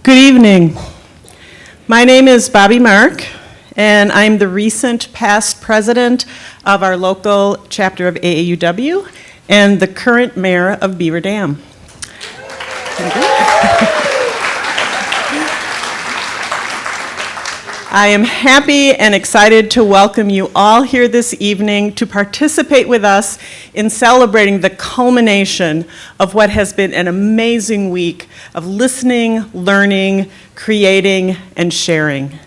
Good evening. My name is Bobby Mark, and I'm the recent past president of our local chapter of AAUW and the current mayor of Beaver Dam. Thank you. I am happy and excited to welcome you all here this evening to participate with us in celebrating the culmination of what has been an amazing week of listening, learning, creating, and sharing.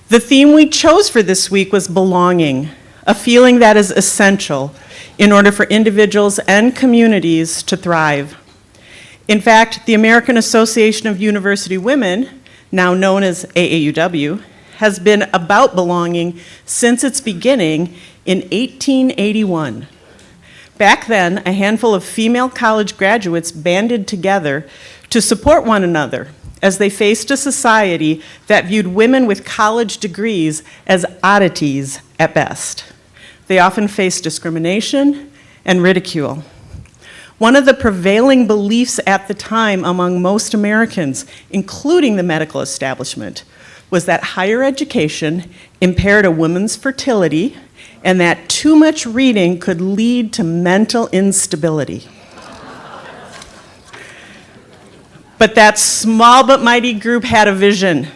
The theme we chose for this week was belonging, a feeling that is essential in order for individuals and communities to thrive. In fact, the American Association of University Women, now known as AAUW, has been about belonging since its beginning in 1881. Back then, a handful of female college graduates banded together to support one another as they faced a society that viewed women with college degrees as oddities at best. They often faced discrimination and ridicule. One of the prevailing beliefs at the time among most Americans, including the medical establishment, was that higher education impaired a woman's fertility and that too much reading could lead to mental instability. But that small but mighty group had a vision.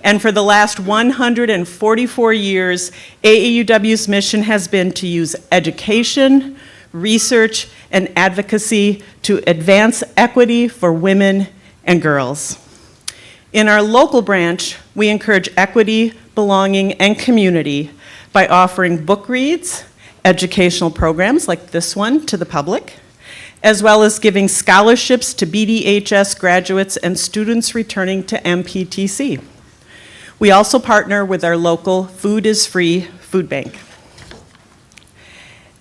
And for the last 144 years, AAUW's mission has been to use education, research, and advocacy to advance equity for women and girls. In our local branch, we encourage equity, belonging, and community by offering book reads, educational programs like this one to the public, as well as giving scholarships to BDHS graduates and students returning to MPTC. We also partner with our local Food is Free food bank.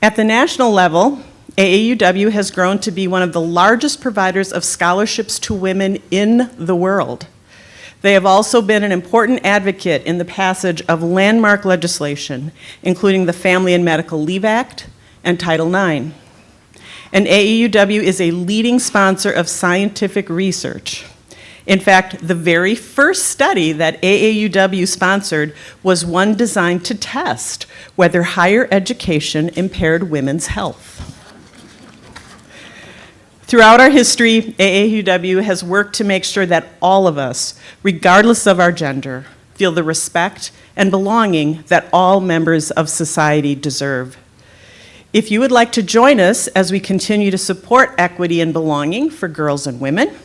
At the national level, AAUW has grown to be one of the largest providers of scholarships to women in the world. They have also been an important advocate in the passage of landmark legislation, including the Family and Medical Leave Act and Title IX. And AAUW is a leading sponsor of scientific research. In fact, the very first study that AAUW sponsored was one designed to test whether higher education impaired women's health. Throughout our history, AAUW has worked to make sure that all of us, regardless of our gender, feel the respect and belonging that all members of society deserve. If you would like to join us as we continue to support equity and belonging for girls and women,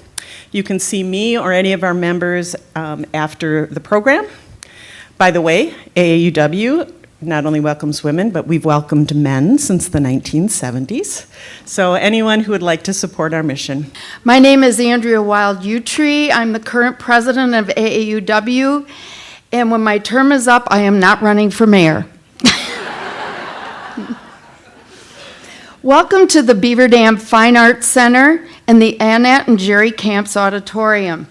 you can see me or any of our members after the program. By the way, AAUW not only welcomes women, but we've welcomed men since the 1970s. So anyone who would like to support our mission. My name is Andrea Wild-Utree. I'm the current president of AAUW, and when my term is up, I am not running for mayor. Welcome to the Beaver Dam Fine Arts Center and the Annette and Jerry Camps Auditorium.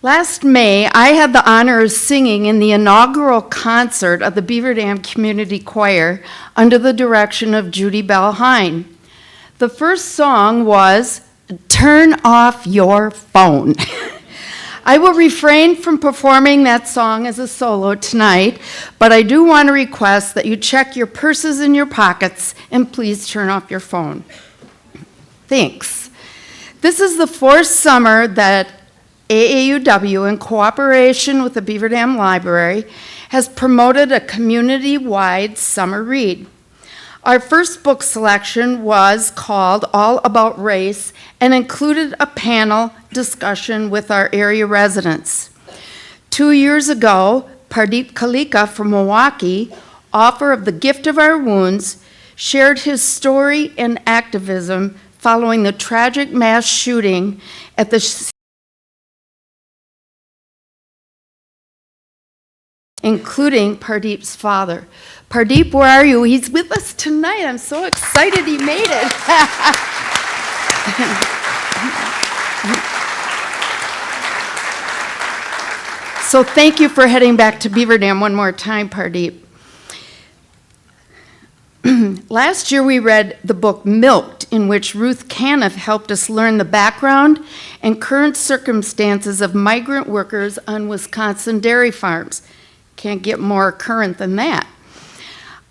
Last May, I had the honor of singing in the inaugural concert of the Beaver Dam Community Choir under the direction of Judy Bell Hine. The first song was "Turn Off Your Phone." I will refrain from performing that song as a solo tonight, but I do want to request that you check your purses and your pockets and please turn off your phone. Thanks. This is the fourth summer that AAUW, in cooperation with the Beaver Dam Library, has promoted a community-wide summer read. Our first book selection was called All About Race and included a panel discussion with our area residents. 2 years ago, Pardeep Kalika from Milwaukee, author of The Gift of Our Wounds, shared his story and activism following the tragic mass shooting at the including Pardeep's father. Pardeep, where are you? He's with us tonight. I'm so excited he made it. So thank you for heading back to Beaver Dam one more time, Pardeep. Last year we read the book Milked in which Ruth Caniff helped us learn the background and current circumstances of migrant workers on Wisconsin dairy farms. Can't get more current than that.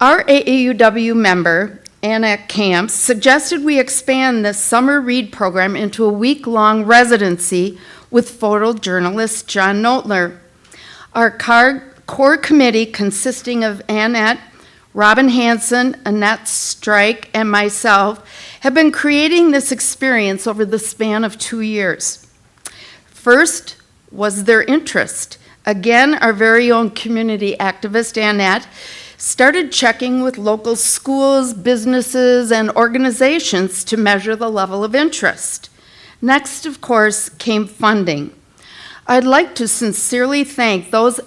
Our AAUW member, Anna Camps, suggested we expand the summer read program into a week-long residency with photojournalist John Noltner. Our core committee, consisting of Annette, Robin Hansen, Annette Strike, and myself, have been creating this experience over the span of 2 years. First was their interest. Again, our very own community activist, Annette, started checking with local schools, businesses, and organizations to measure the level of interest. Next, of course, came funding. I'd like to sincerely thank those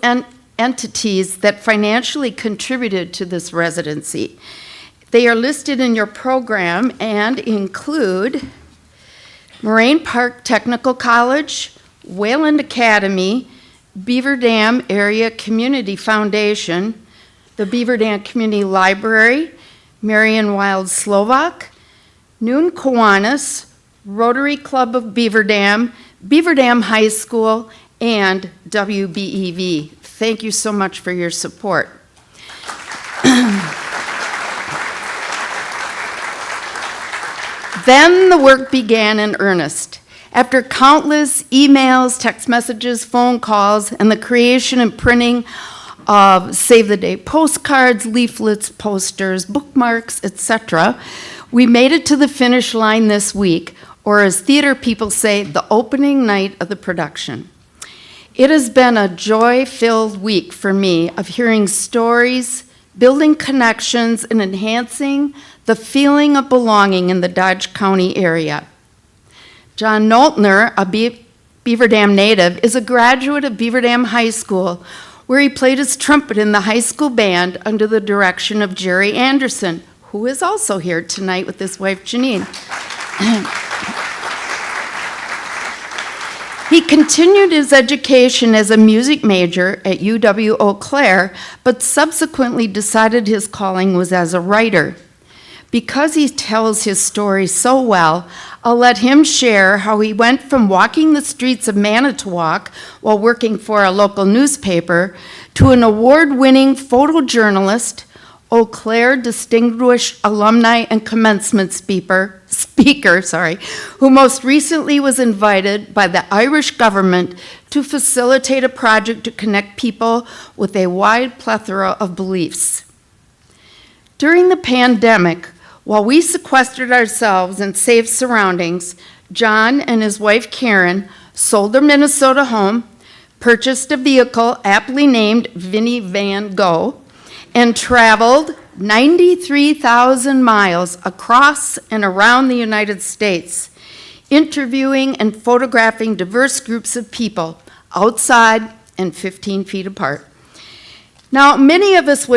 entities that financially contributed to this residency. They are listed in your program and include Moraine Park Technical College, Wayland Academy, Beaver Dam Area Community Foundation, the Beaver Dam Community Library, Marion Wild Slovak, Noon Kiwanis, Rotary Club of Beaver Dam High School, and WBEV. Thank you so much for your support. Then the work began in earnest. After countless emails, text messages, phone calls, and the creation and printing of Save the Day postcards, leaflets, posters, bookmarks, etc., we made it to the finish line this week, or as theater people say, the opening night of the production. It has been a joy-filled week for me of hearing stories, building connections, and enhancing the feeling of belonging in the Dodge County area. John Noltner, a Beaver Dam native, is a graduate of Beaver Dam High School, where he played his trumpet in the high school band under the direction of Jerry Anderson, who is also here tonight with his wife, Janine. He continued his education as a music major at UW Eau Claire, but subsequently decided his calling was as a writer. Because he tells his story so well, I'll let him share how he went from walking the streets of Manitowoc while working for a local newspaper to an award-winning photojournalist, Eau Claire Distinguished Alumni and Commencement speaker, who most recently was invited by the Irish government to facilitate a project to connect people with a wide plethora of beliefs. During the pandemic, while we sequestered ourselves in safe surroundings, John and his wife Karen sold their Minnesota home, purchased a vehicle aptly named Vinnie Van Gogh, and traveled 93,000 miles across and around the United States, interviewing and photographing diverse groups of people outside and 15 feet apart. Now, not many of us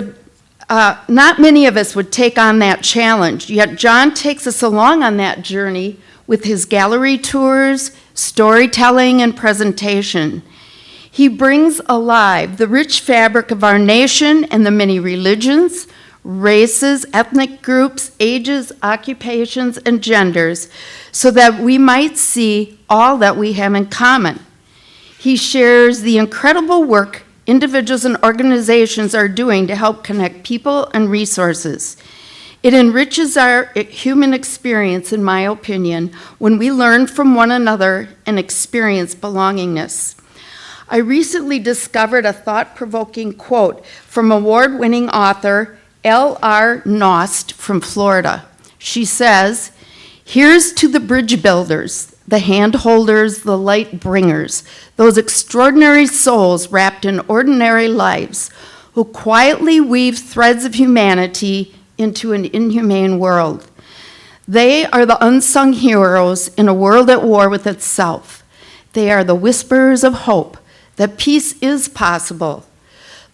would take on that challenge, yet John takes us along on that journey with his gallery tours, storytelling, and presentation. He brings alive the rich fabric of our nation and the many religions, races, ethnic groups, ages, occupations, and genders, so that we might see all that we have in common. He shares the incredible work individuals and organizations are doing to help connect people and resources. It enriches our human experience, in my opinion, when we learn from one another and experience belongingness. I recently discovered a thought-provoking quote from award-winning author L.R. Nost from Florida. She says, "Here's to the bridge builders, the hand holders, the light bringers, those extraordinary souls wrapped in ordinary lives who quietly weave threads of humanity into an inhumane world. They are the unsung heroes in a world at war with itself. They are the whisperers of hope that peace is possible.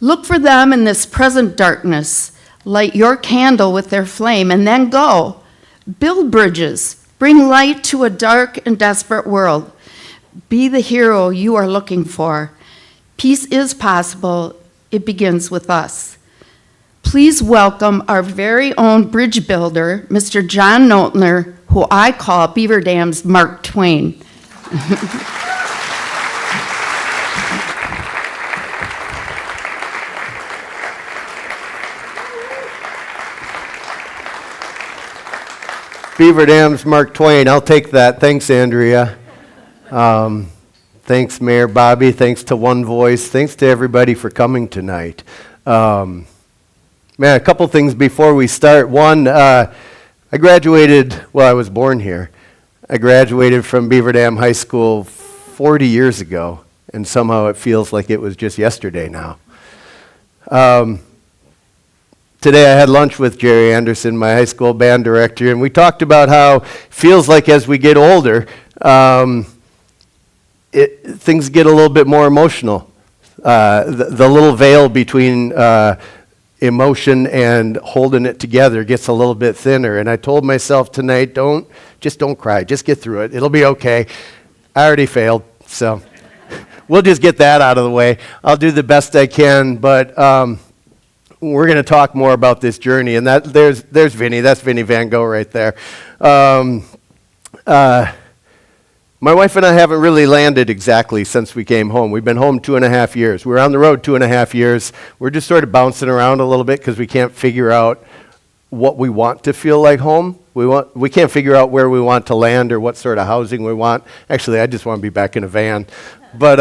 Look for them in this present darkness. Light your candle with their flame and then go. Build bridges. Bring light to a dark and desperate world. Be the hero you are looking for. Peace is possible. It begins with us. please welcome our very own bridge builder, Mr. John Noltner, who I call Beaver Dam's Mark Twain. Beaver Dam's Mark Twain. I'll take that. Thanks, Andrea. Thanks, Mayor Bobby. Thanks to One Voice. Thanks to everybody for coming tonight. Man, a couple things before we start. One, I graduated, well, I was born here. I graduated from Beaver Dam High School 40 years ago, and somehow it feels like it was just yesterday now. Today I had lunch with Jerry Anderson, my high school band director, and we talked about how it feels like as we get older, things get a little bit more emotional. The little veil between emotion and holding it together gets a little bit thinner. And I told myself tonight, don't cry, just get through it. It'll be okay. I already failed, so we'll just get that out of the way. I'll do the best I can, but we're going to talk more about this journey. And there's Vinny. That's Vinny Van Gogh right there. My wife and I haven't really landed exactly since we came home. We've been home 2.5 years. We were on the road 2.5 years. We're just sort of bouncing around a little bit because we can't figure out what we want to feel like home. We can't figure out where we want to land or what sort of housing we want. Actually, I just want to be back in a van. But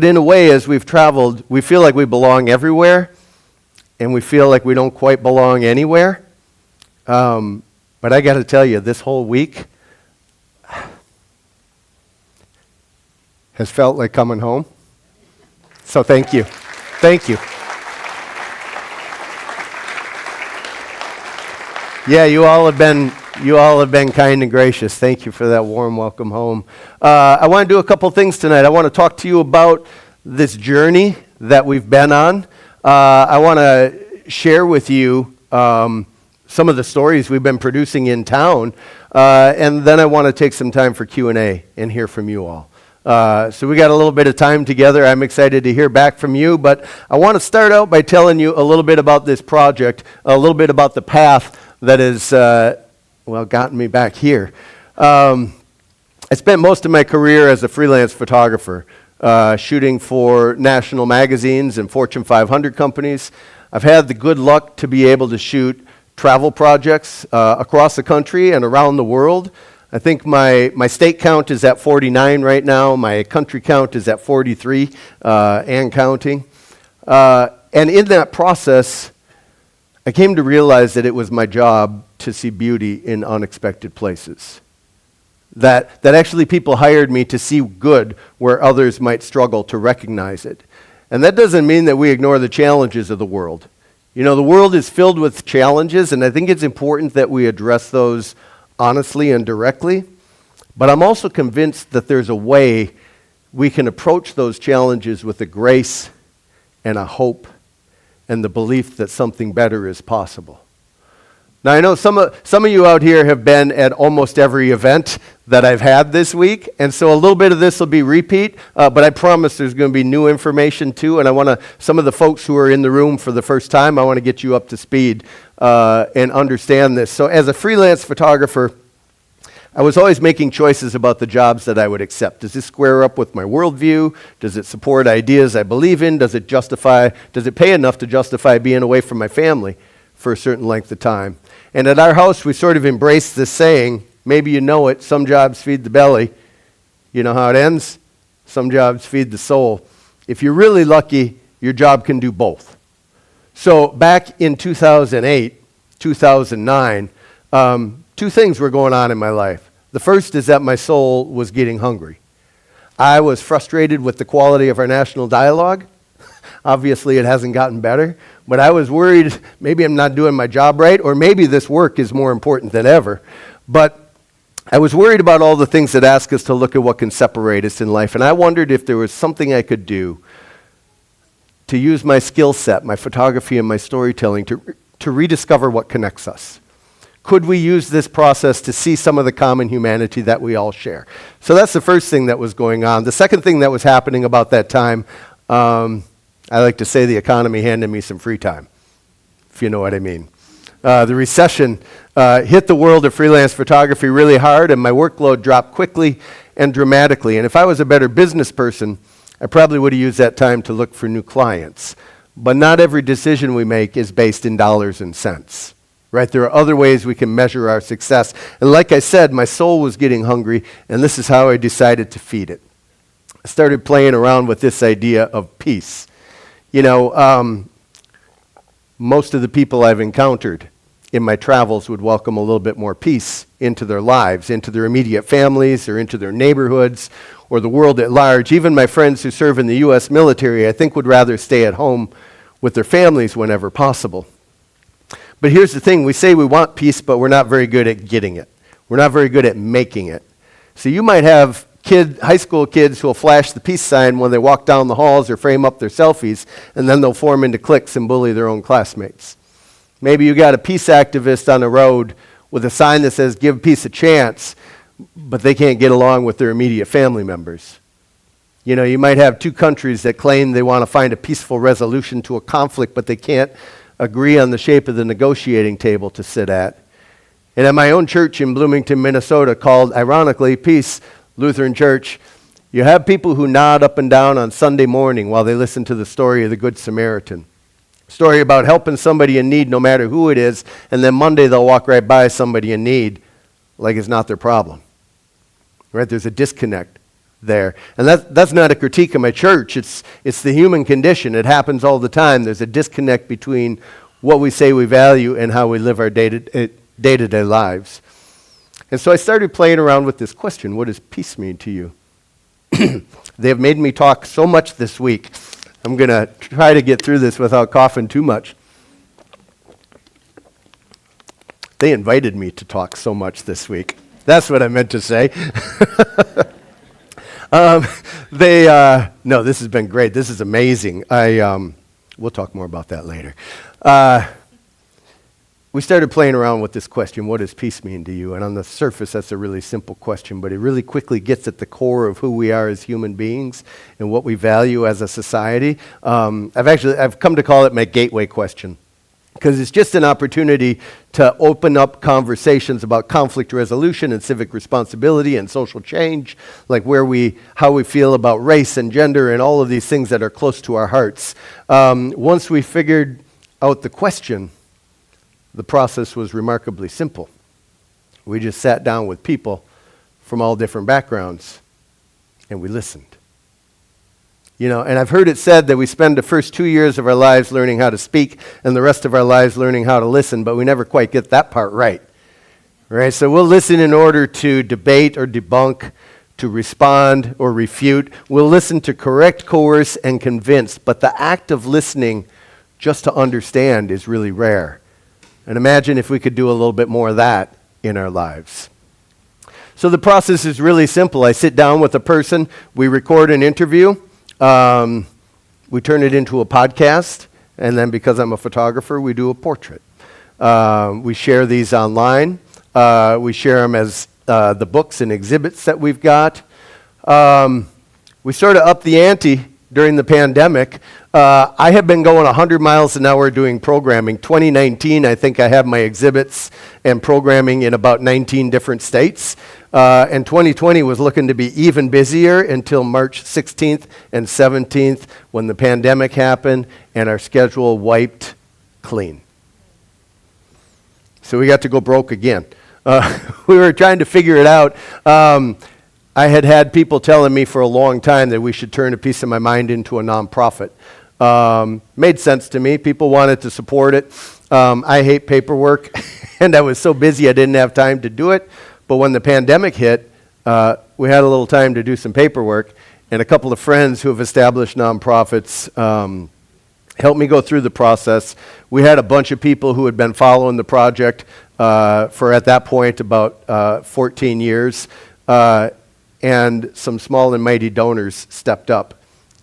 in a way, as we've traveled, we feel like we belong everywhere, and we feel like we don't quite belong anywhere. But I got to tell you, this whole week has felt like coming home. So thank you. Thank you. Yeah, you all have been kind and gracious. Thank you for that warm welcome home. I want to do a couple things tonight. I want to talk to you about this journey that we've been on. I want to share with you some of the stories we've been producing in town, and then I want to take some time for Q&A and hear from you all. So we got a little bit of time together. I'm excited to hear back from you, but I want to start out by telling you a little bit about this project, a little bit about the path that has, gotten me back here. I spent most of my career as a freelance photographer, shooting for national magazines and Fortune 500 companies. I've had the good luck to be able to shoot travel projects across the country and around the world. I think my state count is at 49 right now. My country count is at 43 and counting. And in that process, I came to realize that it was my job to see beauty in unexpected places. That actually people hired me to see good where others might struggle to recognize it. And that doesn't mean that we ignore the challenges of the world. You know, the world is filled with challenges, and I think it's important that we address those honestly and directly. But I'm also convinced that there's a way we can approach those challenges with a grace and a hope and the belief that something better is possible. Now, I know some of you out here have been at almost every event that I've had this week, and so a little bit of this will be repeat, but I promise there's going to be new information too, and some of the folks who are in the room for the first time, I want to get you up to speed and understand this. So as a freelance photographer, I was always making choices about the jobs that I would accept. Does this square up with my worldview? Does it support ideas I believe in? Does it pay enough to justify being away from my family for a certain length of time? And at our house, we sort of embraced this saying, maybe you know it, some jobs feed the belly. You know how it ends? Some jobs feed the soul. If you're really lucky, your job can do both. So back in 2008, 2009, two things were going on in my life. The first is that my soul was getting hungry. I was frustrated with the quality of our national dialogue. Obviously, it hasn't gotten better, but I was worried maybe I'm not doing my job right, or maybe this work is more important than ever. But I was worried about all the things that ask us to look at what can separate us in life, and I wondered if there was something I could do to use my skill set, my photography and my storytelling to rediscover what connects us. Could we use this process to see some of the common humanity that we all share? So that's the first thing that was going on. The second thing that was happening about that time, I like to say the economy handed me some free time, if you know what I mean. The recession hit the world of freelance photography really hard, and my workload dropped quickly and dramatically. And if I was a better business person, I probably would have used that time to look for new clients. But not every decision we make is based in dollars and cents, right? There are other ways we can measure our success. And like I said, my soul was getting hungry, and this is how I decided to feed it. I started playing around with this idea of peace. You know, most of the people I've encountered in my travels would welcome a little bit more peace into their lives, into their immediate families, or into their neighborhoods, or the world at large. Even my friends who serve in the U.S. military, I think, would rather stay at home with their families whenever possible. But here's the thing. We say we want peace, but we're not very good at getting it. We're not very good at making it. So you might have high school kids who will flash the peace sign when they walk down the halls or frame up their selfies, and then they'll form into cliques and bully their own classmates. Maybe you got a peace activist on the road with a sign that says, "Give peace a chance," but they can't get along with their immediate family members. You know, you might have two countries that claim they want to find a peaceful resolution to a conflict, but they can't agree on the shape of the negotiating table to sit at. And at my own church in Bloomington, Minnesota, called, ironically, Peace Lutheran Church, you have people who nod up and down on Sunday morning while they listen to the story of the Good Samaritan. Story about helping somebody in need no matter who it is, and then Monday they'll walk right by somebody in need like it's not their problem. Right? There's a disconnect there. And that's not a critique of my church. It's the human condition. It happens all the time. There's a disconnect between what we say we value and how we live our day-to-day lives. And so I started playing around with this question: what does peace mean to you? They have made me talk so much this week. I'm going to try to get through this without coughing too much. They invited me to talk so much this week. That's what I meant to say. No, this has been great. This is amazing. We'll talk more about that later. We started playing around with this question: what does peace mean to you? And on the surface, that's a really simple question, but it really quickly gets at the core of who we are as human beings and what we value as a society. I've come to call it my gateway question, because it's just an opportunity to open up conversations about conflict resolution and civic responsibility and social change, like how we feel about race and gender and all of these things that are close to our hearts. Once we figured out the question, the process was remarkably simple. We just sat down with people from all different backgrounds, and we listened. You know, and I've heard it said that we spend the first 2 years of our lives learning how to speak and the rest of our lives learning how to listen, but we never quite get that part right. Right? So we'll listen in order to debate or debunk, to respond or refute. We'll listen to correct, coerce, and convince, but the act of listening just to understand is really rare. And imagine if we could do a little bit more of that in our lives. So the process is really simple. I sit down with a person, we record an interview, we turn it into a podcast, and then because I'm a photographer, we do a portrait. We share these online. We share them as the books and exhibits that we've got. We sort of upped the ante during the pandemic. I have been going 100 miles an hour doing programming. 2019, I think I have my exhibits and programming in about 19 different states. And 2020 was looking to be even busier until March 16th and 17th when the pandemic happened and our schedule wiped clean. So we got to go broke again. We were trying to figure it out. I had people telling me for a long time that we should turn a piece of my mind into a nonprofit. Made sense to me. People wanted to support it. I hate paperwork, and I was so busy I didn't have time to do it. But when the pandemic hit, we had a little time to do some paperwork, and a couple of friends who have established nonprofits helped me go through the process. We had a bunch of people who had been following the project for, at that point, about 14 years. And some small and mighty donors stepped up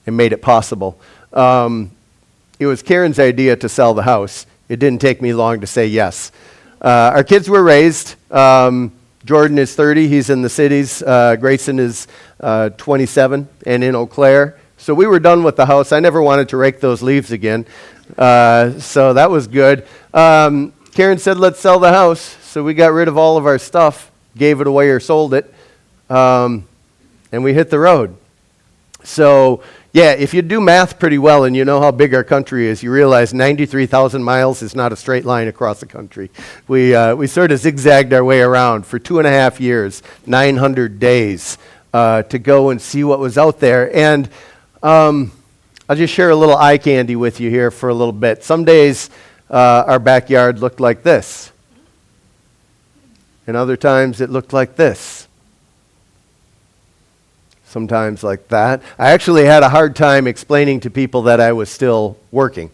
and made it possible. It was Karen's idea to sell the house. It didn't take me long to say yes. Our kids were raised. Jordan is 30. He's in the cities. Grayson is 27 and in Eau Claire. So we were done with the house. I never wanted to rake those leaves again. So that was good. Karen said, let's sell the house. So we got rid of all of our stuff, gave it away or sold it, and we hit the road. So, yeah, if you do math pretty well and you know how big our country is, you realize 93,000 miles is not a straight line across the country. We sort of zigzagged our way around for 2.5 years, 900 days, to go and see what was out there. And I'll just share a little eye candy with you here for a little bit. Some days our backyard looked like this. And other times it looked like this. Sometimes like that. I actually had a hard time explaining to people that I was still working,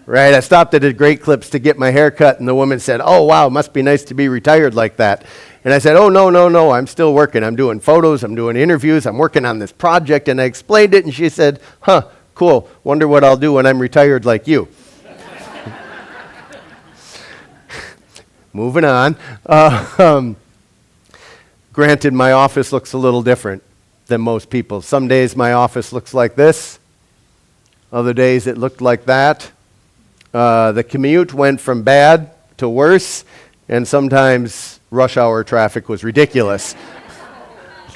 right? I stopped at a Great Clips to get my hair cut, and the woman said, oh, wow, must be nice to be retired like that. And I said, oh, no, I'm still working. I'm doing photos, I'm doing interviews, I'm working on this project, and I explained it, and she said, huh, cool, wonder what I'll do when I'm retired like you. Moving on. Granted, my office looks a little different than most people. Some days my office looks like this. Other days it looked like that. The commute went from bad to worse, and sometimes rush hour traffic was ridiculous.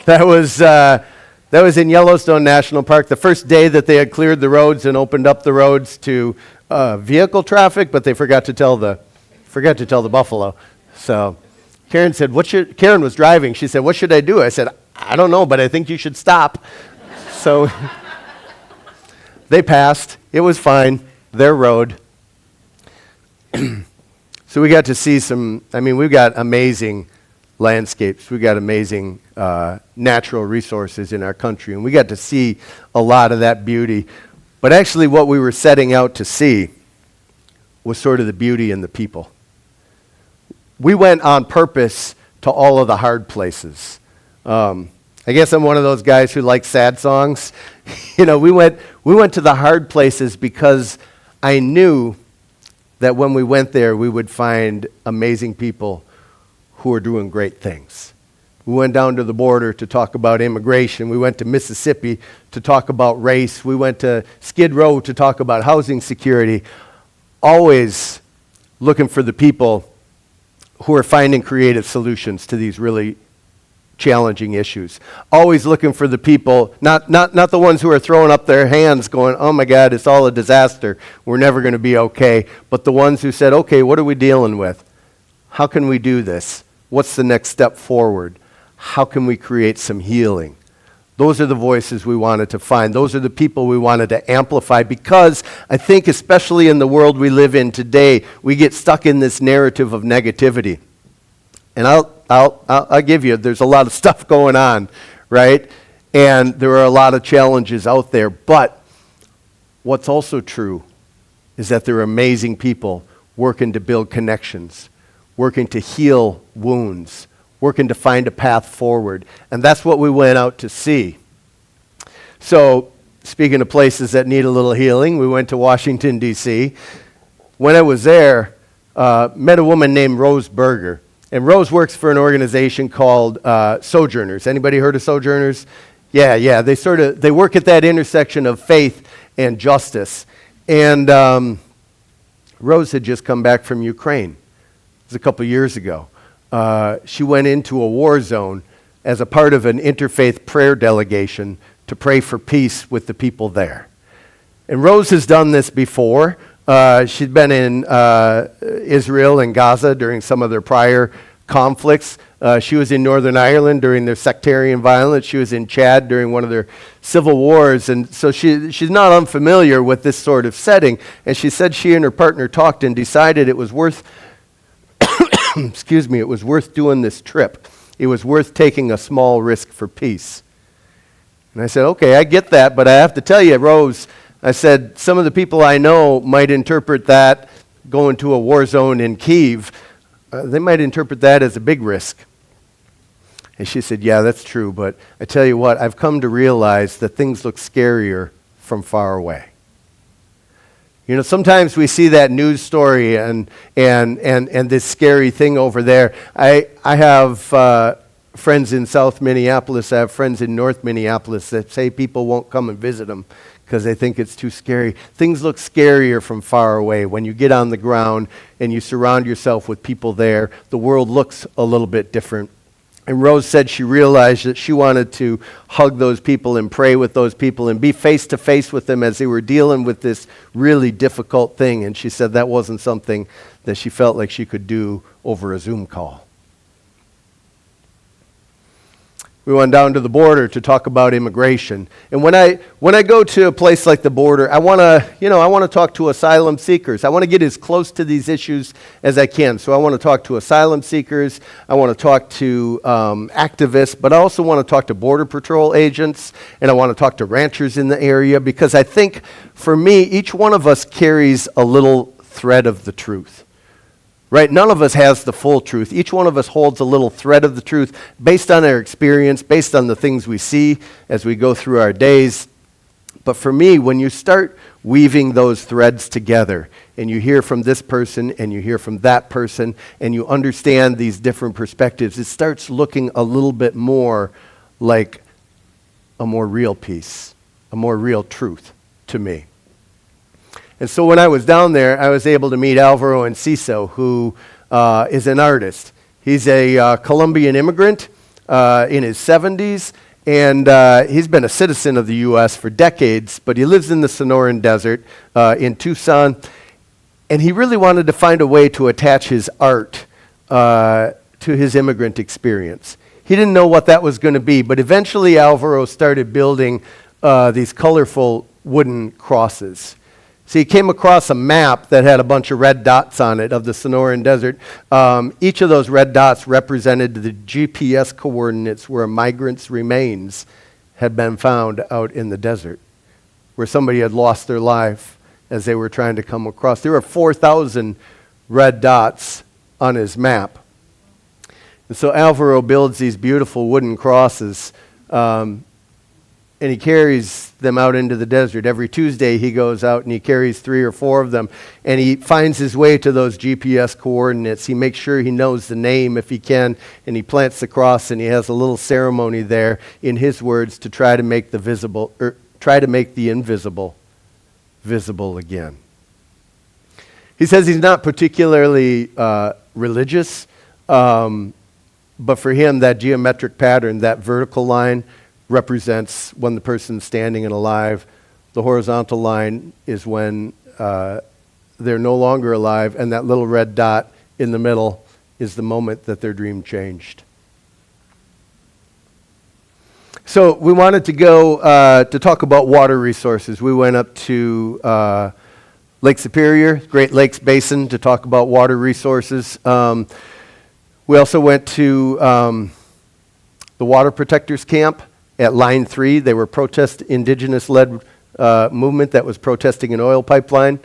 That was in Yellowstone National Park, the first day that they had cleared the roads and opened up the roads to vehicle traffic, but they forgot to tell the buffalo. So Karen said, Karen was driving. She said, what should I do? I said, I don't know, but I think you should stop. So they passed. It was fine. Their road. So we got to see we've got amazing landscapes. We've got amazing natural resources in our country, and we got to see a lot of that beauty. But actually what we were setting out to see was sort of the beauty in the people. We went on purpose to all of the hard places. I guess I'm one of those guys who likes sad songs. We went to the hard places because I knew that when we went there, we would find amazing people who are doing great things. We went down to the border to talk about immigration. We went to Mississippi to talk about race. We went to Skid Row to talk about housing security. Always looking for the people who are finding creative solutions to these really challenging issues. Always looking for the people, not the ones who are throwing up their hands going, oh my God, it's all a disaster. We're never going to be okay. But the ones who said, okay, what are we dealing with? How can we do this? What's the next step forward? How can we create some healing? Those are the voices we wanted to find. Those are the people we wanted to amplify, because I think especially in the world we live in today, we get stuck in this narrative of negativity. And I'll give you, there's a lot of stuff going on, right? And there are a lot of challenges out there. But what's also true is that there are amazing people working to build connections, working to heal wounds, working to find a path forward. And that's what we went out to see. So, speaking of places that need a little healing, we went to Washington, D.C. When I was there, met a woman named Rose Berger. And Rose works for an organization called Sojourners. Anybody heard of Sojourners? Yeah. They work at that intersection of faith and justice. And Rose had just come back from Ukraine. It was a couple years ago. She went into a war zone as a part of an interfaith prayer delegation to pray for peace with the people there. And Rose has done this before. She'd been in Israel and Gaza during some of their prior conflicts. She was in Northern Ireland during their sectarian violence. She was in Chad during one of their civil wars. And so she's not unfamiliar with this sort of setting. And she said she and her partner talked and decided it was worth it was worth doing this trip. It was worth taking a small risk for peace. And I said, okay, I get that, but I have to tell you, Rose, I said, some of the people I know might interpret that going to a war zone in Kyiv, they might interpret that as a big risk. And she said, yeah, that's true, but I tell you what, I've come to realize that things look scarier from far away. Sometimes we see that news story and this scary thing over there. I have friends in South Minneapolis. I have friends in North Minneapolis that say people won't come and visit them because they think it's too scary. Things look scarier from far away. When you get on the ground and you surround yourself with people there, the world looks a little bit different. And Rose said she realized that she wanted to hug those people and pray with those people and be face to face with them as they were dealing with this really difficult thing. And she said that wasn't something that she felt like she could do over a Zoom call. We went down to the border to talk about immigration. And when I go to a place like the border, I want to talk to asylum seekers. I want to get as close to these issues as I can. So I want to talk to asylum seekers. I want to talk to activists, but I also want to talk to Border Patrol agents, and I want to talk to ranchers in the area, because I think for me, each one of us carries a little thread of the truth. Right? None of us has the full truth. Each one of us holds a little thread of the truth based on our experience, based on the things we see as we go through our days. But for me, when you start weaving those threads together, and you hear from this person, and you hear from that person, and you understand these different perspectives, it starts looking a little bit more like a more real piece, a more real truth to me. And so when I was down there, I was able to meet Alvaro Enciso, who is an artist. He's a Colombian immigrant in his 70s, and he's been a citizen of the U.S. for decades, but he lives in the Sonoran Desert in Tucson, and he really wanted to find a way to attach his art to his immigrant experience. He didn't know what that was going to be, but eventually Alvaro started building these colorful wooden crosses. So he came across a map that had a bunch of red dots on it of the Sonoran Desert. Each of those red dots represented the GPS coordinates where a migrant's remains had been found out in the desert, where somebody had lost their life as they were trying to come across. There were 4,000 red dots on his map. And so Alvaro builds these beautiful wooden crosses, and he carries them out into the desert. Every Tuesday he goes out and he carries 3 or 4 of them, and he finds his way to those GPS coordinates. He makes sure he knows the name if he can, and he plants the cross, and he has a little ceremony there, in his words, to try to make the invisible visible again. He says he's not particularly religious, but for him that geometric pattern, that vertical line, represents when the person's standing and alive. The horizontal line is when they're no longer alive, and that little red dot in the middle is the moment that their dream changed. So we wanted to go to talk about water resources. We went up to Lake Superior, Great Lakes Basin, to talk about water resources. We also went to the Water Protectors Camp at Line 3. They were indigenous-led movement that was protesting an oil pipeline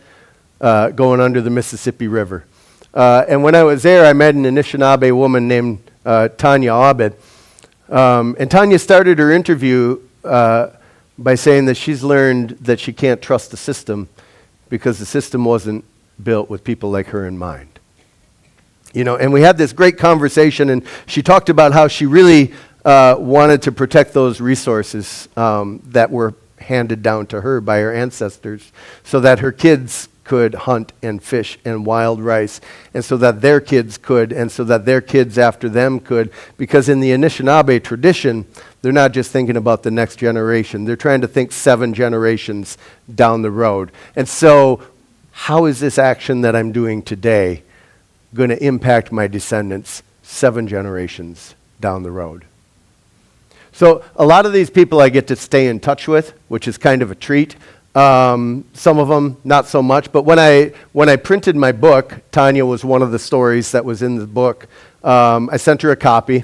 going under the Mississippi River. And when I was there, I met an Anishinaabe woman named Tanya Abed. And Tanya started her interview by saying that she's learned that she can't trust the system because the system wasn't built with people like her in mind. And we had this great conversation, and she talked about how she really wanted to protect those resources that were handed down to her by her ancestors, so that her kids could hunt and fish and wild rice, and so that their kids could, and so that their kids after them could, because in the Anishinaabe tradition, they're not just thinking about the next generation, they're trying to think 7 generations down the road. And so, how is this action that I'm doing today going to impact my descendants 7 generations down the road? So a lot of these people I get to stay in touch with, which is kind of a treat. Some of them not so much. But when I printed my book, Tanya was one of the stories that was in the book. I sent her a copy.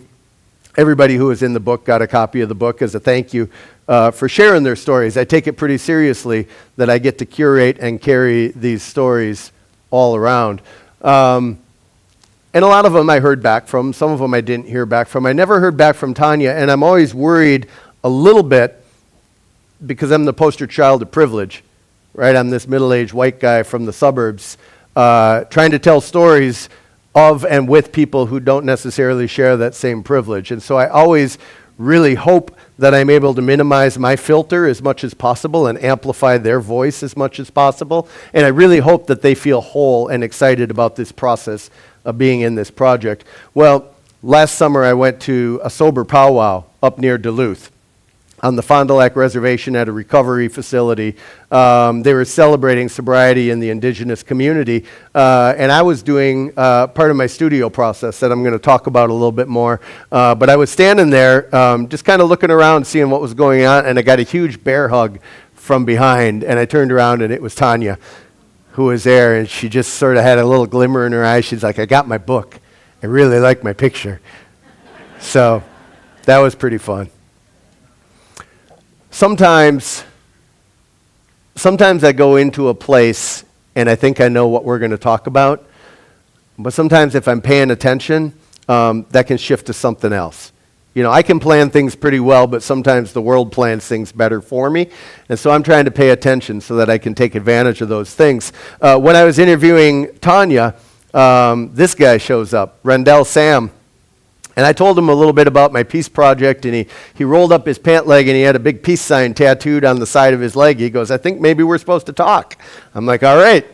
Everybody who was in the book got a copy of the book as a thank you for sharing their stories. I take it pretty seriously that I get to curate and carry these stories all around. And a lot of them I heard back from. Some of them I didn't hear back from. I never heard back from Tanya, and I'm always worried a little bit because I'm the poster child of privilege, right? I'm this middle-aged white guy from the suburbs trying to tell stories of and with people who don't necessarily share that same privilege. And so I always really hope that I'm able to minimize my filter as much as possible and amplify their voice as much as possible. And I really hope that they feel whole and excited about this process of being in this project. Well, last summer I went to a sober powwow up near Duluth on the Fond du Lac Reservation at a recovery facility. They were celebrating sobriety in the indigenous community, and I was doing part of my studio process that I'm going to talk about a little bit more. But I was standing there just kind of looking around, seeing what was going on, and I got a huge bear hug from behind, and I turned around, and it was Tanya who was there, and she just sort of had a little glimmer in her eyes. She's like, "I got my book. I really like my picture." So that was pretty fun. Sometimes I go into a place and I think I know what we're going to talk about, but sometimes if I'm paying attention, that can shift to something else. You know, I can plan things pretty well, but sometimes the world plans things better for me, and so I'm trying to pay attention so that I can take advantage of those things. When I was interviewing Tanya, this guy shows up, Rendell Sam. And I told him a little bit about my peace project, and he rolled up his pant leg, and he had a big peace sign tattooed on the side of his leg. He goes, "I think maybe we're supposed to talk." I'm like, "All right."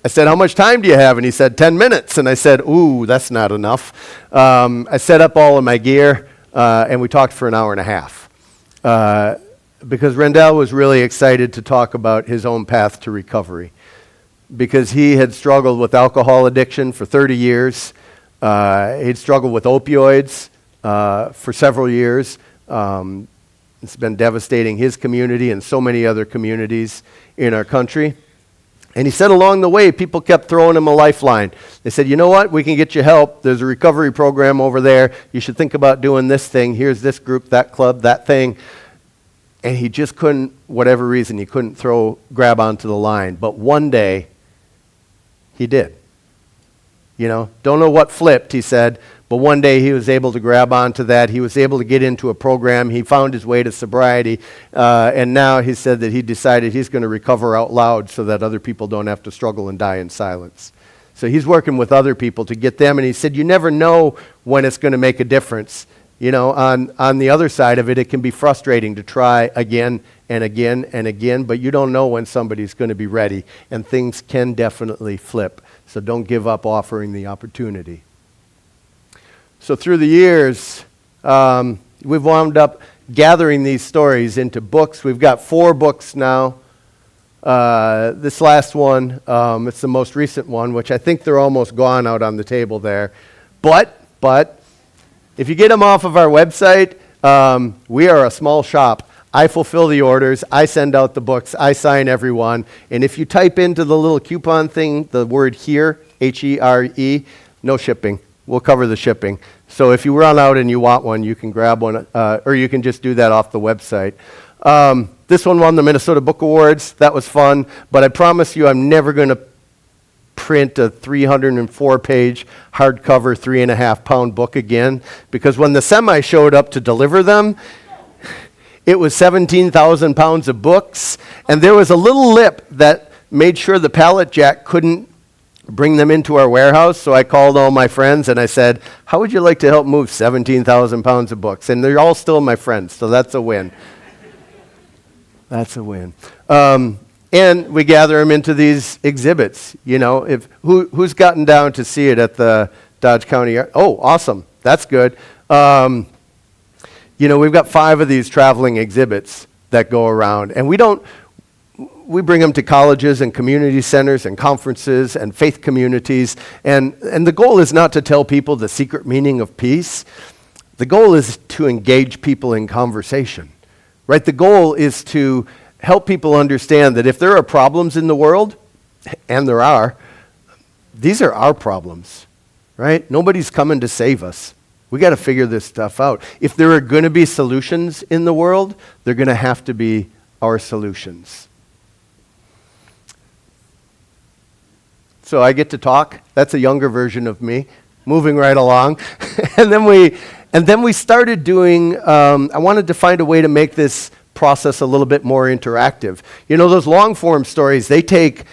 I said, "How much time do you have?" And he said, 10 minutes. And I said, "Ooh, that's not enough." I set up all of my gear, and we talked for an hour and a half. Because Rendell was really excited to talk about his own path to recovery. Because he had struggled with alcohol addiction for 30 years. He'd struggled with opioids for several years. It's been devastating his community and so many other communities in our country. And he said along the way, people kept throwing him a lifeline. They said, "You know what? We can get you help. There's a recovery program over there. You should think about doing this thing. Here's this group, that club, that thing." And he just couldn't, whatever reason, he couldn't grab onto the line. But one day, he did. You know, don't know what flipped, he said, but one day he was able to grab onto that. He was able to get into a program. He found his way to sobriety, and now he said that he decided he's going to recover out loud so that other people don't have to struggle and die in silence. So he's working with other people to get them, and he said, you never know when it's going to make a difference. You know, on the other side of it, it can be frustrating to try again and again and again, but you don't know when somebody's going to be ready, and things can definitely flip. So don't give up offering the opportunity. So through the years, we've wound up gathering these stories into books. We've got 4 books now. This last one, it's the most recent one, which I think they're almost gone out on the table there. But if you get them off of our website, we are a small shop. I fulfill the orders, I send out the books, I sign everyone, and if you type into the little coupon thing the word HERE, H-E-R-E, no shipping. We'll cover the shipping. So if you run out and you want one, you can grab one, or you can just do that off the website. This one won the Minnesota Book Awards. That was fun, but I promise you I'm never going to print a 304-page hardcover 3.5-pound book again, because when the semi showed up to deliver them, it was 17,000 pounds of books, and there was a little lip that made sure the pallet jack couldn't bring them into our warehouse, so I called all my friends and I said, "How would you like to help move 17,000 pounds of books?" And they're all still my friends, so that's a win. That's a win. And we gather them into these exhibits. You know, who's gotten down to see it at the Dodge County? Oh, awesome. That's good. You know, we've got 5 of these traveling exhibits that go around, and we bring them to colleges and community centers and conferences and faith communities, and the goal is not to tell people the secret meaning of peace. The goal is to engage people in conversation, right? The goal is to help people understand that if there are problems in the world, and there are, these are our problems, right? Nobody's coming to save us. We got to figure this stuff out. If there are going to be solutions in the world, they're going to have to be our solutions. So I get to talk. That's a younger version of me, moving right along. and then we started doing, I wanted to find a way to make this process a little bit more interactive. You know, those long form stories, they take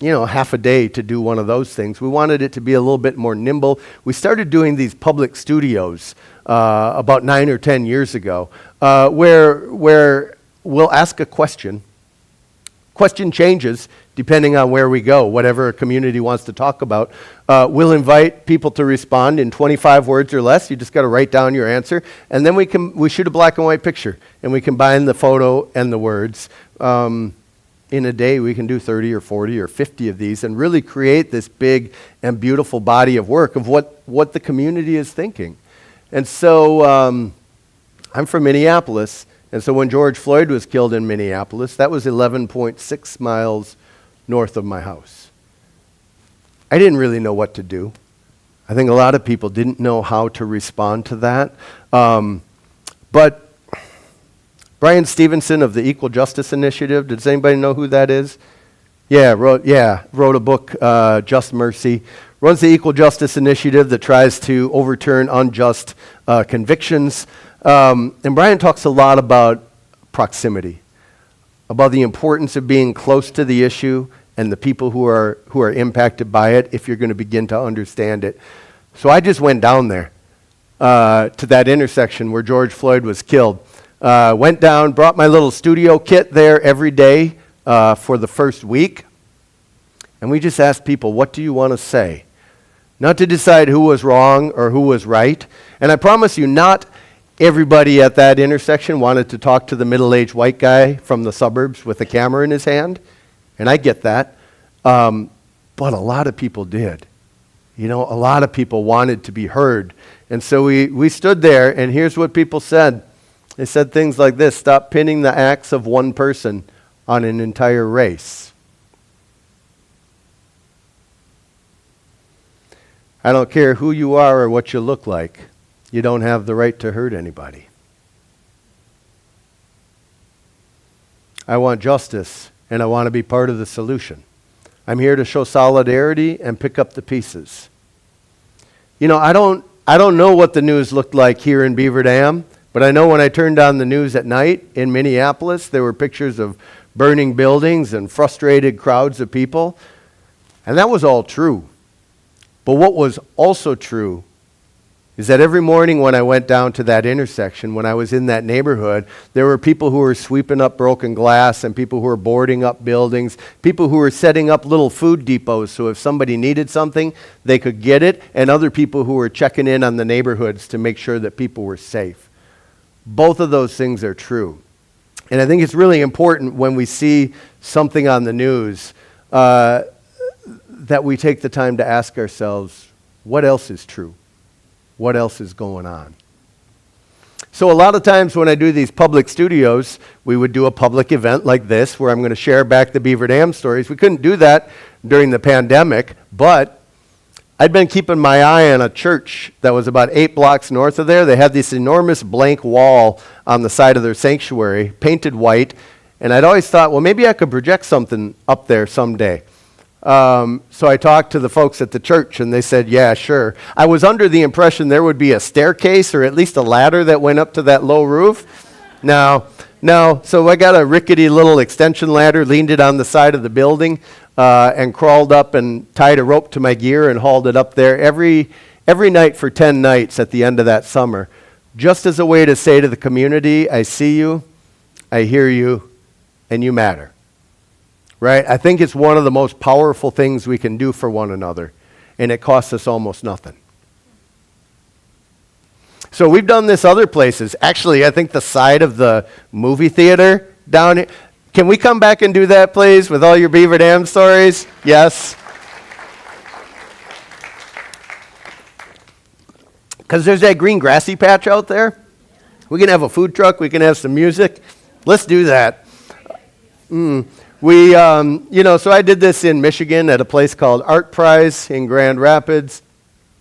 half a day to do one of those things. We wanted it to be a little bit more nimble. We started doing these public studios about 9 or 10 years ago, where we'll ask a question. Question changes depending on where we go, whatever a community wants to talk about. We'll invite people to respond in 25 words or less. You just got to write down your answer. And then we shoot a black and white picture, and we combine the photo and the words. In a day, we can do 30 or 40 or 50 of these and really create this big and beautiful body of work of what the community is thinking. And so I'm from Minneapolis, and so when George Floyd was killed in Minneapolis, that was 11.6 miles north of my house. I didn't really know what to do. I think a lot of people didn't know how to respond to that. But Brian Stevenson of the Equal Justice Initiative, does anybody know who that is? Wrote a book, Just Mercy. Runs the Equal Justice Initiative that tries to overturn unjust convictions. And Brian talks a lot about proximity, about the importance of being close to the issue and the people who are impacted by it if you're going to begin to understand it. So I just went down there to that intersection where George Floyd was killed. Went down, brought my little studio kit there every day for the first week. And we just asked people, what do you want to say? Not to decide who was wrong or who was right. And I promise you, not everybody at that intersection wanted to talk to the middle-aged white guy from the suburbs with a camera in his hand. And I get that. But a lot of people did. A lot of people wanted to be heard. And so we stood there, and here's what people said. They said things like this: stop pinning the acts of one person on an entire race. I don't care who you are or what you look like. You don't have the right to hurt anybody. I want justice, and I want to be part of the solution. I'm here to show solidarity and pick up the pieces. I don't know what the news looked like here in Beaver Dam. But I know when I turned on the news at night in Minneapolis, there were pictures of burning buildings and frustrated crowds of people. And that was all true. But what was also true is that every morning when I went down to that intersection, when I was in that neighborhood, there were people who were sweeping up broken glass and people who were boarding up buildings, people who were setting up little food depots so if somebody needed something, they could get it, and other people who were checking in on the neighborhoods to make sure that people were safe. Both of those things are true. And I think it's really important when we see something on the news that we take the time to ask ourselves, what else is true? What else is going on? So a lot of times when I do these public studios, we would do a public event like this where I'm going to share back the Beaver Dam stories. We couldn't do that during the pandemic, but I'd been keeping my eye on a church that was about 8 blocks north of there. They had this enormous blank wall on the side of their sanctuary, painted white, and I'd always thought, well, maybe I could project something up there someday. So I talked to the folks at the church, and they said, yeah, sure. I was under the impression there would be a staircase or at least a ladder that went up to that low roof. No. So I got a rickety little extension ladder, leaned it on the side of the building, and crawled up and tied a rope to my gear and hauled it up there every night for 10 nights at the end of that summer, just as a way to say to the community, I see you, I hear you, and you matter. Right? I think it's one of the most powerful things we can do for one another, and it costs us almost nothing. So we've done this other places. Actually, I think the side of the movie theater down here. Can we come back and do that, please, with all your Beaver Dam stories? Yes. Because there's that green grassy patch out there. We can have a food truck. We can have some music. Let's do that. So I did this in Michigan at a place called Art Prize in Grand Rapids.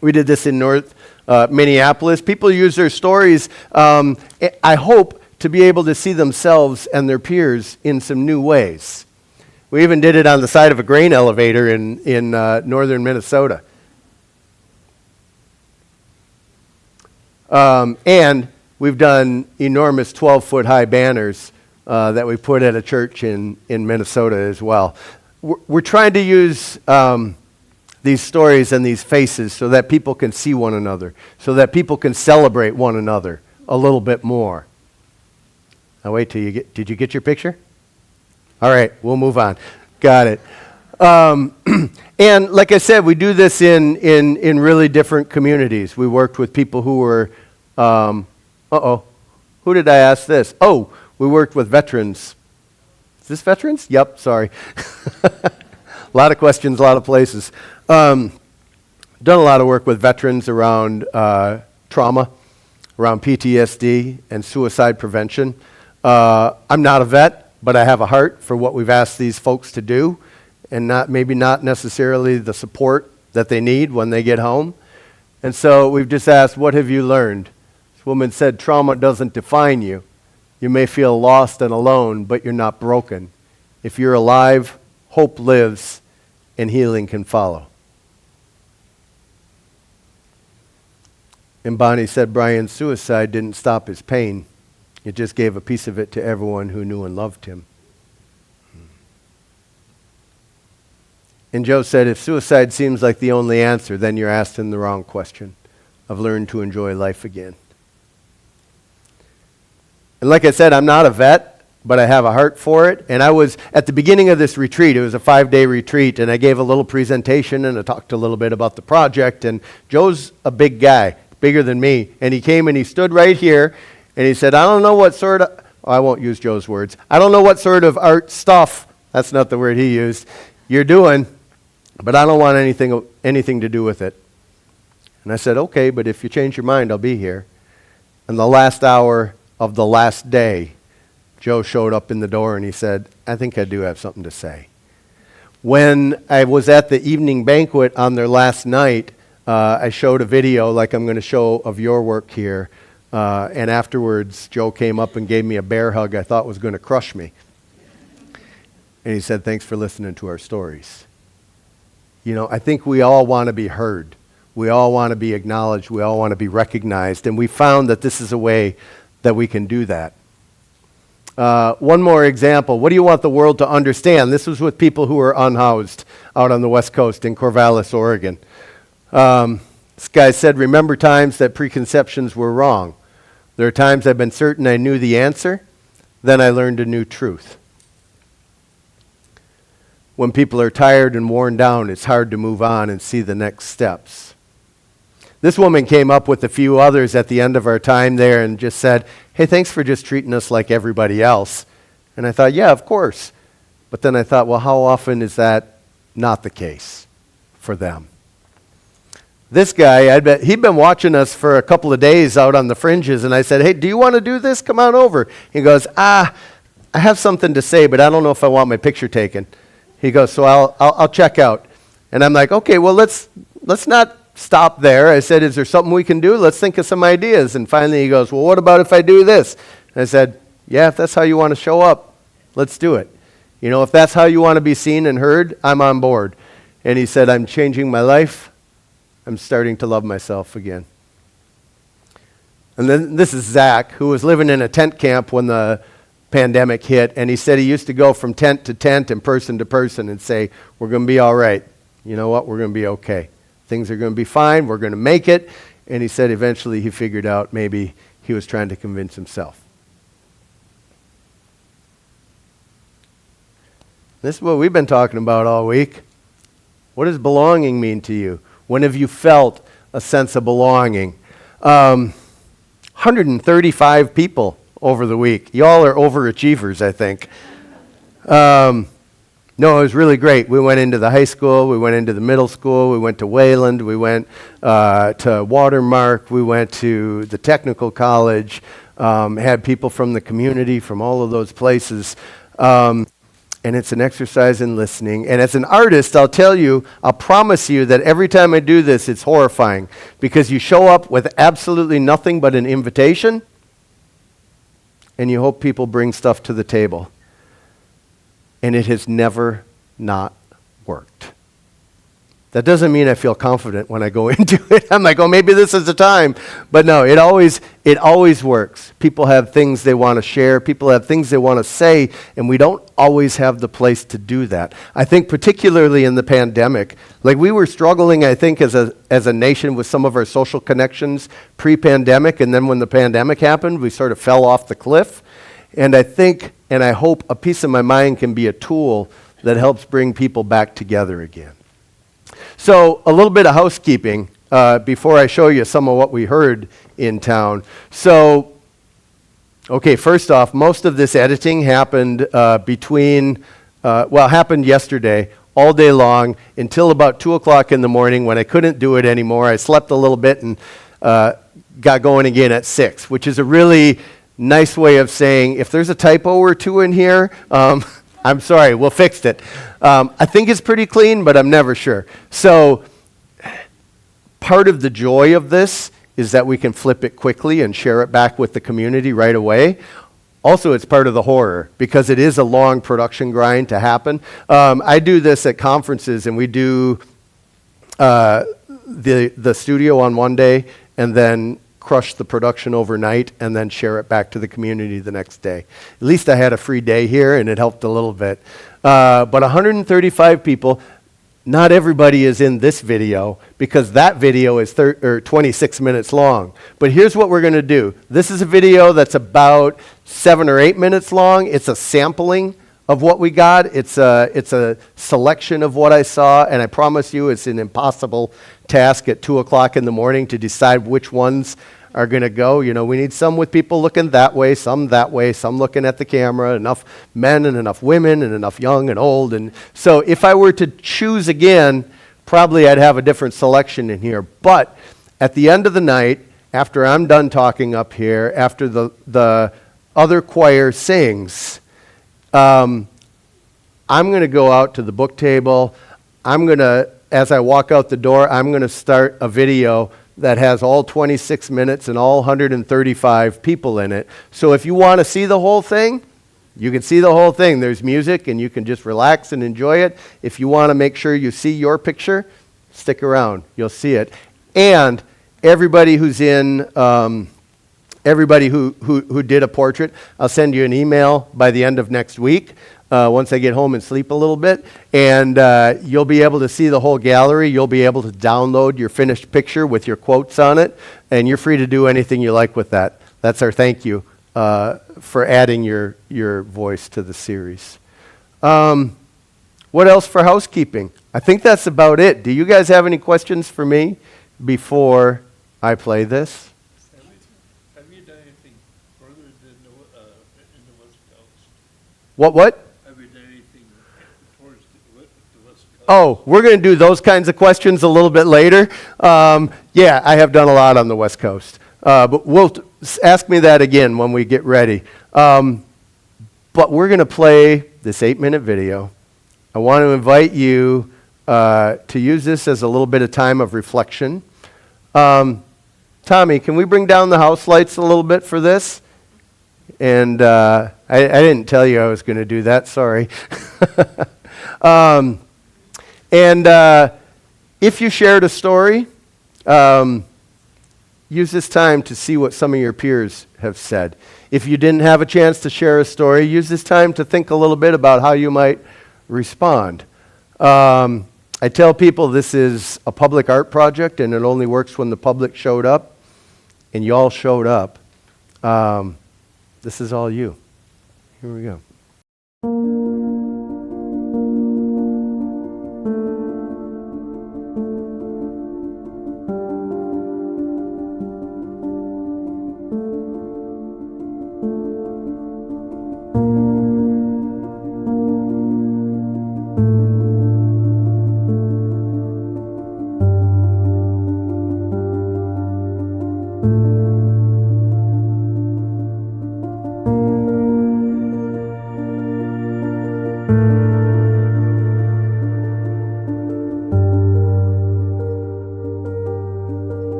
We did this in North Minneapolis. People use their stories, I hope, to be able to see themselves and their peers in some new ways. We even did it on the side of a grain elevator in northern Minnesota. And we've done enormous 12-foot high banners that we put at a church in Minnesota as well. we're trying to use these stories and these faces so that people can see one another, so that people can celebrate one another a little bit more. Now wait till you get, did you get your picture? All right, we'll move on. Got it. And like I said, we do this in really different communities. We worked with people who were, who did I ask this? Oh, we worked with veterans. Is this veterans? Yep, sorry. A lot of questions, a lot of places. Done a lot of work with veterans around trauma, around PTSD and suicide prevention. I'm not a vet, but I have a heart for what we've asked these folks to do, and maybe not necessarily the support that they need when they get home. And so we've just asked, what have you learned? This woman said, trauma doesn't define you. You may feel lost and alone, but you're not broken. If you're alive, hope lives, and healing can follow. And Bonnie said Brian's suicide didn't stop his pain. It just gave a piece of it to everyone who knew and loved him. And Joe said, if suicide seems like the only answer, then you're asking the wrong question. I've learned to enjoy life again. And like I said, I'm not a vet, but I have a heart for it. And I was, at the beginning of this retreat, it was a 5-day retreat, and I gave a little presentation, and I talked a little bit about the project. And Joe's a big guy, bigger than me. And he came and he stood right here, and he said, I don't know what sort of, I won't use Joe's words, I don't know what sort of art stuff, that's not the word he used, you're doing, but I don't want anything to do with it. And I said, okay, but if you change your mind, I'll be here. And the last hour of the last day, Joe showed up in the door and he said, I think I do have something to say. When I was at the evening banquet on their last night, I showed a video like I'm going to show of your work here. And afterwards, Joe came up and gave me a bear hug I thought was going to crush me. And he said, thanks for listening to our stories. You know, I think we all want to be heard. We all want to be acknowledged. We all want to be recognized. And we found that this is a way that we can do that. One more example. What do you want the world to understand? This was with people who were unhoused out on the West Coast in Corvallis, Oregon. This guy said, remember times that preconceptions were wrong. There are times I've been certain I knew the answer, then I learned a new truth. When people are tired and worn down, it's hard to move on and see the next steps. This woman came up with a few others at the end of our time there and just said, hey, thanks for just treating us like everybody else. And I thought, yeah, of course. But then I thought, well, how often is that not the case for them? This guy, I bet he'd been watching us for a couple of days out on the fringes, and I said, hey, do you want to do this? Come on over. He goes, I have something to say, but I don't know if I want my picture taken. He goes, so I'll check out. And I'm like, okay, well, let's not stop there. I said, is there something we can do? Let's think of some ideas. And finally he goes, well, what about if I do this? And I said, yeah, if that's how you want to show up, let's do it. You know, if that's how you want to be seen and heard, I'm on board. And he said, I'm changing my life. I'm starting to love myself again. And then this is Zach, who was living in a tent camp when the pandemic hit, and he said he used to go from tent to tent and person to person and say, we're going to be all right. You know what? We're going to be okay. Things are going to be fine. We're going to make it. And he said eventually he figured out maybe he was trying to convince himself. This is what we've been talking about all week. What does belonging mean to you? When have you felt a sense of belonging? 135 people over the week. Y'all are overachievers, I think. No, it was really great. We went into the high school. We went into the middle school. We went to Wayland. We went to Watermark. We went to the technical college. Had people from the community, from all of those places. And it's an exercise in listening. And as an artist, I'll tell you, I'll promise you that every time I do this, it's horrifying. Because you show up with absolutely nothing but an invitation, and you hope people bring stuff to the table. And it has never not worked. That doesn't mean I feel confident when I go into it. I'm like, oh, maybe this is the time. But no, it always works. People have things they want to share. People have things they want to say, and we don't always have the place to do that. I think particularly in the pandemic, like we were struggling, I think, as a nation with some of our social connections pre-pandemic, and then when the pandemic happened, we sort of fell off the cliff. And I think, and I hope, A Piece of My Mind can be a tool that helps bring people back together again. So a little bit of housekeeping before I show you some of what we heard in town. So, okay, first off, most of this editing happened happened yesterday all day long until about 2 o'clock in the morning when I couldn't do it anymore. I slept a little bit and got going again at 6, which is a really nice way of saying if there's a typo or two in here, I'm sorry, we'll fix it. I think it's pretty clean, but I'm never sure. So part of the joy of this is that we can flip it quickly and share it back with the community right away. Also, it's part of the horror because it is a long production grind to happen. I do this at conferences, and we do the studio on one day and then crush the production overnight and then share it back to the community the next day. At least I had a free day here and it helped a little bit. But 135 people, not everybody is in this video because that video is 26 minutes long. But here's what we're going to do. This is a video that's about 7 or 8 minutes long. It's a sampling of what we got. It's a selection of what I saw, and I promise you it's an impossible task at 2 o'clock in the morning to decide which ones are going to go. You know, we need some with people looking that way, some looking at the camera, enough men and enough women and enough young and old. And so if I were to choose again, probably I'd have a different selection in here. But at the end of the night, after I'm done talking up here, after the other choir sings, I'm going to go out to the book table. As I walk out the door, I'm going to start a video that has all 26 minutes and all 135 people in it. So if you want to see the whole thing, you can see the whole thing. There's music, and you can just relax and enjoy it. If you want to make sure you see your picture, stick around. You'll see it. And everybody who's in... everybody who did a portrait, I'll send you an email by the end of next week once I get home and sleep a little bit. And you'll be able to see the whole gallery. You'll be able to download your finished picture with your quotes on it. And you're free to do anything you like with that. That's our thank you for adding your voice to the series. What else for housekeeping? I think that's about it. Do you guys have any questions for me before I play this? What? Have you done anything towards the West Coast? Oh, we're going to do those kinds of questions a little bit later. Yeah, I have done a lot on the West Coast. But ask me that again when we get ready. But we're going to play this 8-minute video. I want to invite you to use this as a little bit of time of reflection. Tommy, can we bring down the house lights a little bit for this? And I didn't tell you I was going to do that, sorry. If you shared a story, use this time to see what some of your peers have said. If you didn't have a chance to share a story, use this time to think a little bit about how you might respond. I tell people this is a public art project, and it only works when the public showed up, and you all showed up. This is all you. Here we go.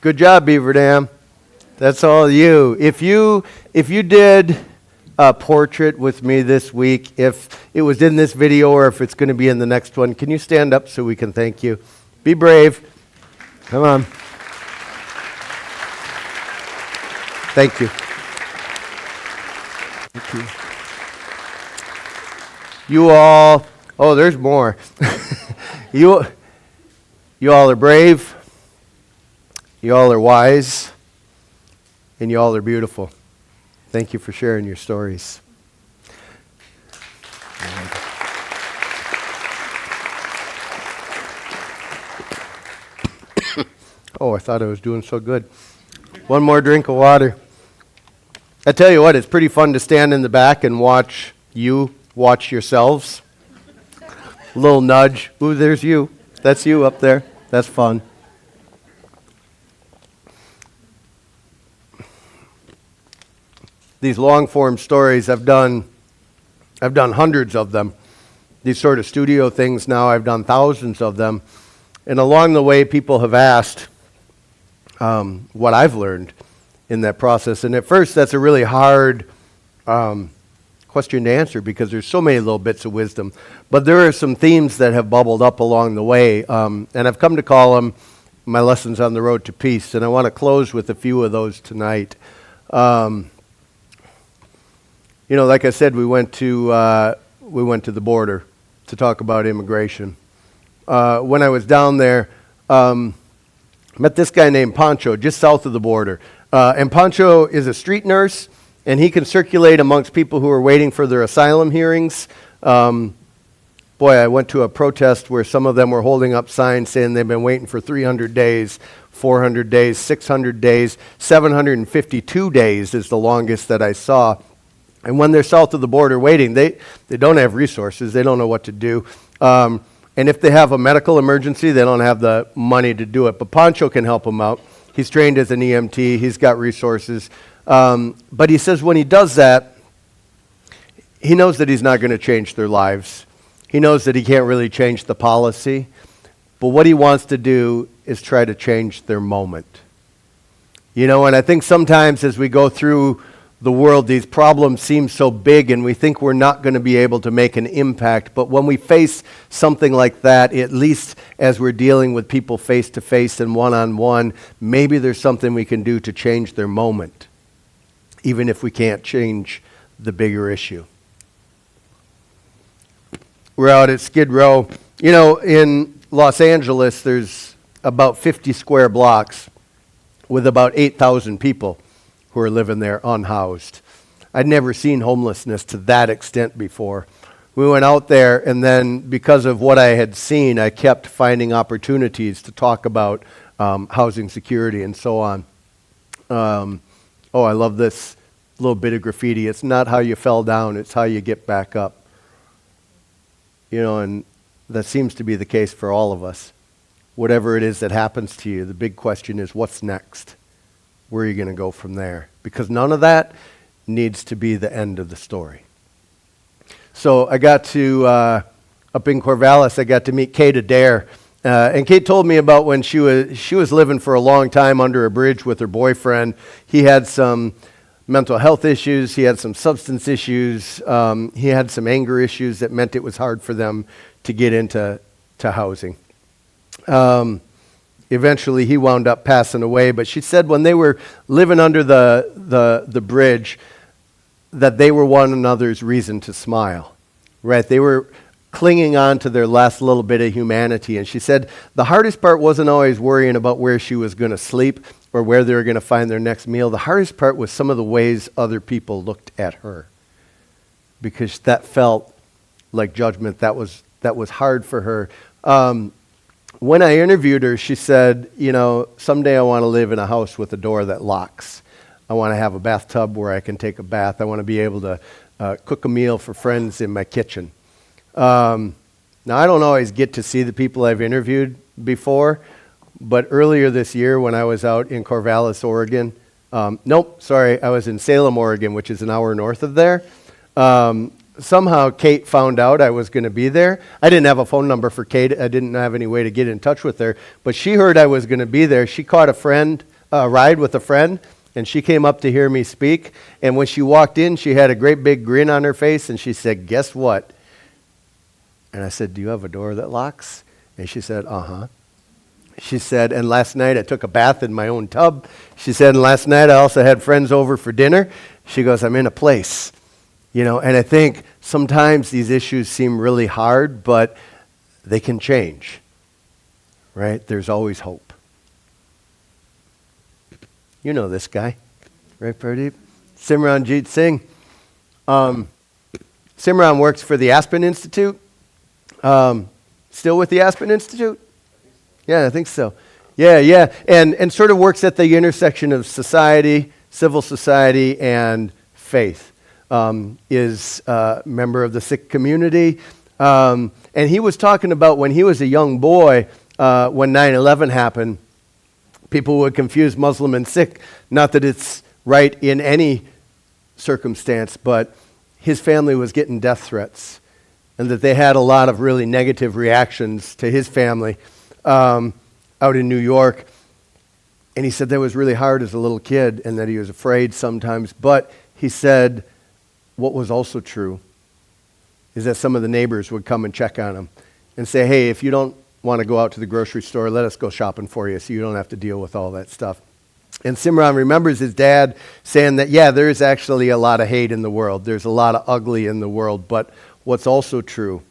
Good job, Beaver Dam. That's all you. If you did a portrait with me this week, if it was in this video or if it's going to be in the next one, can you stand up so we can thank you? Be brave. Come on. Thank you. Thank you. You all, oh, there's more. You all are brave. You all are wise, and you all are beautiful. Thank you for sharing your stories. Oh, I thought I was doing so good. One more drink of water. I tell you what, it's pretty fun to stand in the back and watch yourselves. A little nudge. Ooh, there's you. That's you up there. That's fun. These long-form stories, I've done hundreds of them. These sort of studio things now, I've done thousands of them. And along the way, people have asked what I've learned in that process. And at first, that's a really hard question to answer because there's so many little bits of wisdom. But there are some themes that have bubbled up along the way. And I've come to call them my lessons on the road to peace. And I want to close with a few of those tonight. You know, like I said, we went to the border to talk about immigration. When I was down there, met this guy named Pancho just south of the border. And Pancho is a street nurse, and he can circulate amongst people who are waiting for their asylum hearings. Boy, I went to a protest where some of them were holding up signs saying they've been waiting for 300 days, 400 days, 600 days, 752 days is the longest that I saw. And when they're south of the border waiting, they don't have resources. They don't know what to do. And if they have a medical emergency, they don't have the money to do it. But Pancho can help them out. He's trained as an EMT. He's got resources. But he says when he does that, he knows that he's not going to change their lives. He knows that he can't really change the policy. But what he wants to do is try to change their moment. You know, and I think sometimes as we go through the world, these problems seem so big and we think we're not going to be able to make an impact. But when we face something like that, at least as we're dealing with people face to face and one-on-one, maybe there's something we can do to change their moment, even if we can't change the bigger issue. We're out at Skid Row. You know, in Los Angeles, there's about 50 square blocks with about 8,000 people who are living there unhoused. I'd never seen homelessness to that extent before. We went out there, and then because of what I had seen, I kept finding opportunities to talk about housing security and so on. I love this little bit of graffiti. It's not how you fell down, it's how you get back up. You know, and that seems to be the case for all of us. Whatever it is that happens to you, the big question is, what's next? Where are you going to go from there? Because none of that needs to be the end of the story. So I got to, up in Corvallis, I got to meet Kate Adair. And Kate told me about when she was living for a long time under a bridge with her boyfriend. He had some mental health issues. He had some substance issues. He had some anger issues that meant it was hard for them to get into housing. Eventually, he wound up passing away. But she said when they were living under the bridge, that they were one another's reason to smile. Right? They were clinging on to their last little bit of humanity. And she said the hardest part wasn't always worrying about where she was going to sleep or where they were going to find their next meal. The hardest part was some of the ways other people looked at her, because that felt like judgment. That was hard for her. When I interviewed her, she said, you know, someday I want to live in a house with a door that locks. I want to have a bathtub where I can take a bath. I want to be able to cook a meal for friends in my kitchen. Now, I don't always get to see the people I've interviewed before, but earlier this year when I was out in Corvallis, Oregon, I was in Salem, Oregon, which is an hour north of there. Somehow Kate found out I was going to be there. I didn't have a phone number for Kate. I didn't have any way to get in touch with her, but she heard I was going to be there. She caught a ride with a friend, and she came up to hear me speak. And when she walked in, she had a great big grin on her face, and she said, "Guess what?" And I said, "Do you have a door that locks?" And she said, "Uh-huh." She said, "And last night I took a bath in my own tub." She said, "And last night I also had friends over for dinner." She goes, "I'm in a place." You know, and I think sometimes these issues seem really hard, but they can change, right? There's always hope. You know this guy, right, Pradeep? Simranjit Singh. Simran works for the Aspen Institute. Still with the Aspen Institute? Yeah, I think so. Yeah. And sort of works at the intersection of society, civil society, and faith. Is a member of the Sikh community. And he was talking about when he was a young boy, when 9/11 happened, people would confuse Muslim and Sikh. Not that it's right in any circumstance, but his family was getting death threats, and that they had a lot of really negative reactions to his family out in New York. And he said that was really hard as a little kid, and that he was afraid sometimes. But he said, what was also true is that some of the neighbors would come and check on him and say, "Hey, if you don't want to go out to the grocery store, let us go shopping for you so you don't have to deal with all that stuff." And Simran remembers his dad saying that, yeah, there is actually a lot of hate in the world. There's a lot of ugly in the world. But what's also true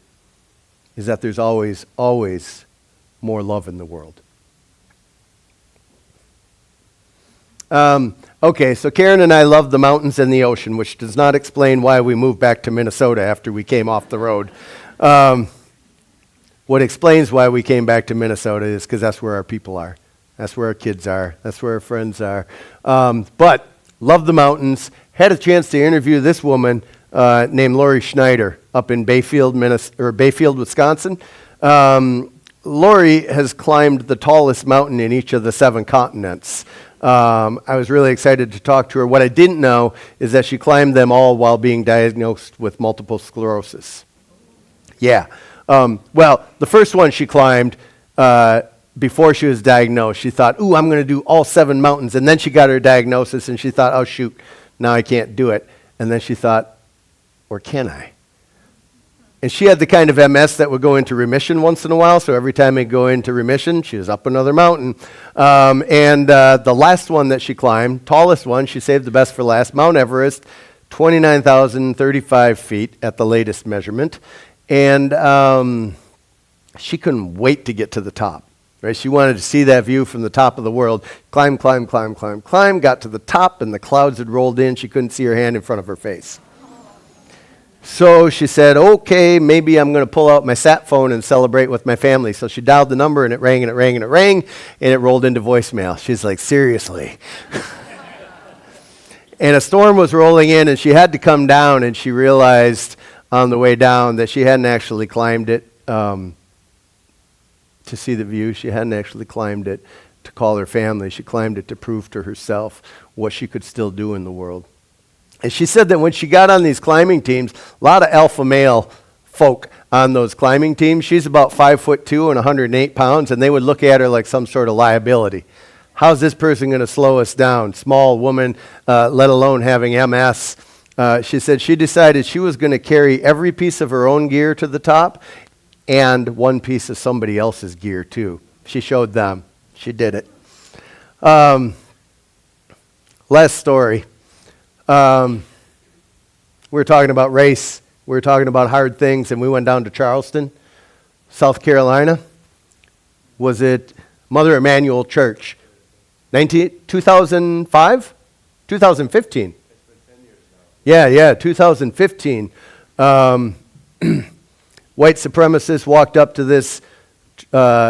is that there's always, always more love in the world. Okay, so Karen and I love the mountains and the ocean, which does not explain why we moved back to Minnesota after we came off the road. What explains why we came back to Minnesota is because that's where our people are. That's where our kids are. That's where our friends are. But love the mountains, Had a chance to interview this woman named Lori Schneider up in Bayfield, Wisconsin. Lori has climbed the tallest mountain in each of the 7 continents. I was really excited to talk to her. What I didn't know is that she climbed them all while being diagnosed with multiple sclerosis. Yeah. Well, the first one she climbed before she was diagnosed, she thought, ooh, I'm going to do all 7 mountains. And then she got her diagnosis and she thought, oh, shoot, now I can't do it. And then she thought, or can I? And she had the kind of MS that would go into remission once in a while, so every time it go into remission, she was up another mountain. The last one that she climbed, tallest one, she saved the best for last, Mount Everest, 29,035 feet at the latest measurement. And she couldn't wait to get to the top. Right? She wanted to see that view from the top of the world. Climb, got to the top, and the clouds had rolled in. She couldn't see her hand in front of her face. So she said, okay, maybe I'm going to pull out my sat phone and celebrate with my family. So she dialed the number, and it rang, and it rang, and it rang, and it rolled into voicemail. She's like, seriously? And a storm was rolling in, and she had to come down, and she realized on the way down that she hadn't actually climbed it to see the view. She hadn't actually climbed it to call her family. She climbed it to prove to herself what she could still do in the world. And she said that when she got on these climbing teams, a lot of alpha male folk on those climbing teams, she's about 5'2" and 108 pounds, and they would look at her like some sort of liability. How's this person going to slow us down? Small woman, let alone having MS. She said she decided she was going to carry every piece of her own gear to the top and one piece of somebody else's gear too. She showed them. She did it. Last story. We were talking about race. We were talking about hard things, and we went down to Charleston, South Carolina. Was it Mother Emanuel Church? 2005? 2015. Yeah, 2015. White supremacists walked up to this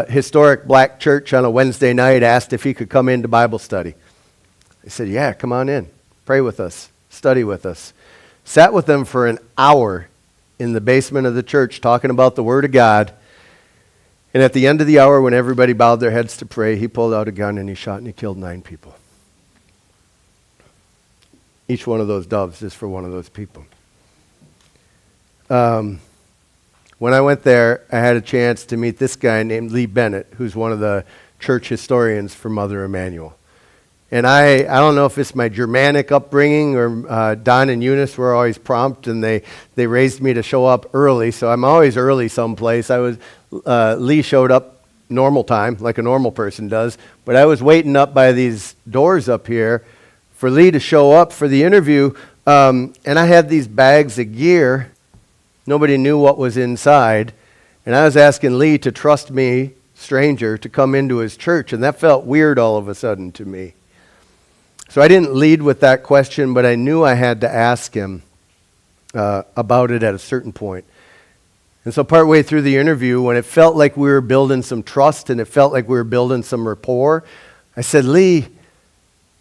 historic black church on a Wednesday night, asked if he could come into Bible study. I said, yeah, come on in. Pray with us. Study with us. Sat with them for an hour in the basement of the church talking about the Word of God. And at the end of the hour, when everybody bowed their heads to pray, he pulled out a gun and he shot and he killed 9 people. Each one of those doves is for one of those people. When I went there, I had a chance to meet this guy named Lee Bennett, who's one of the church historians for Mother Emanuel. And I don't know if it's my Germanic upbringing or Don and Eunice were always prompt, and they raised me to show up early, so I'm always early someplace. Lee showed up normal time, like a normal person does, but I was waiting up by these doors up here for Lee to show up for the interview, and I had these bags of gear. Nobody knew what was inside, and I was asking Lee to trust me, stranger, to come into his church, and that felt weird all of a sudden to me. So I didn't lead with that question, but I knew I had to ask him about it at a certain point. And so partway through the interview, when it felt like we were building some trust and it felt like we were building some rapport, I said, Lee,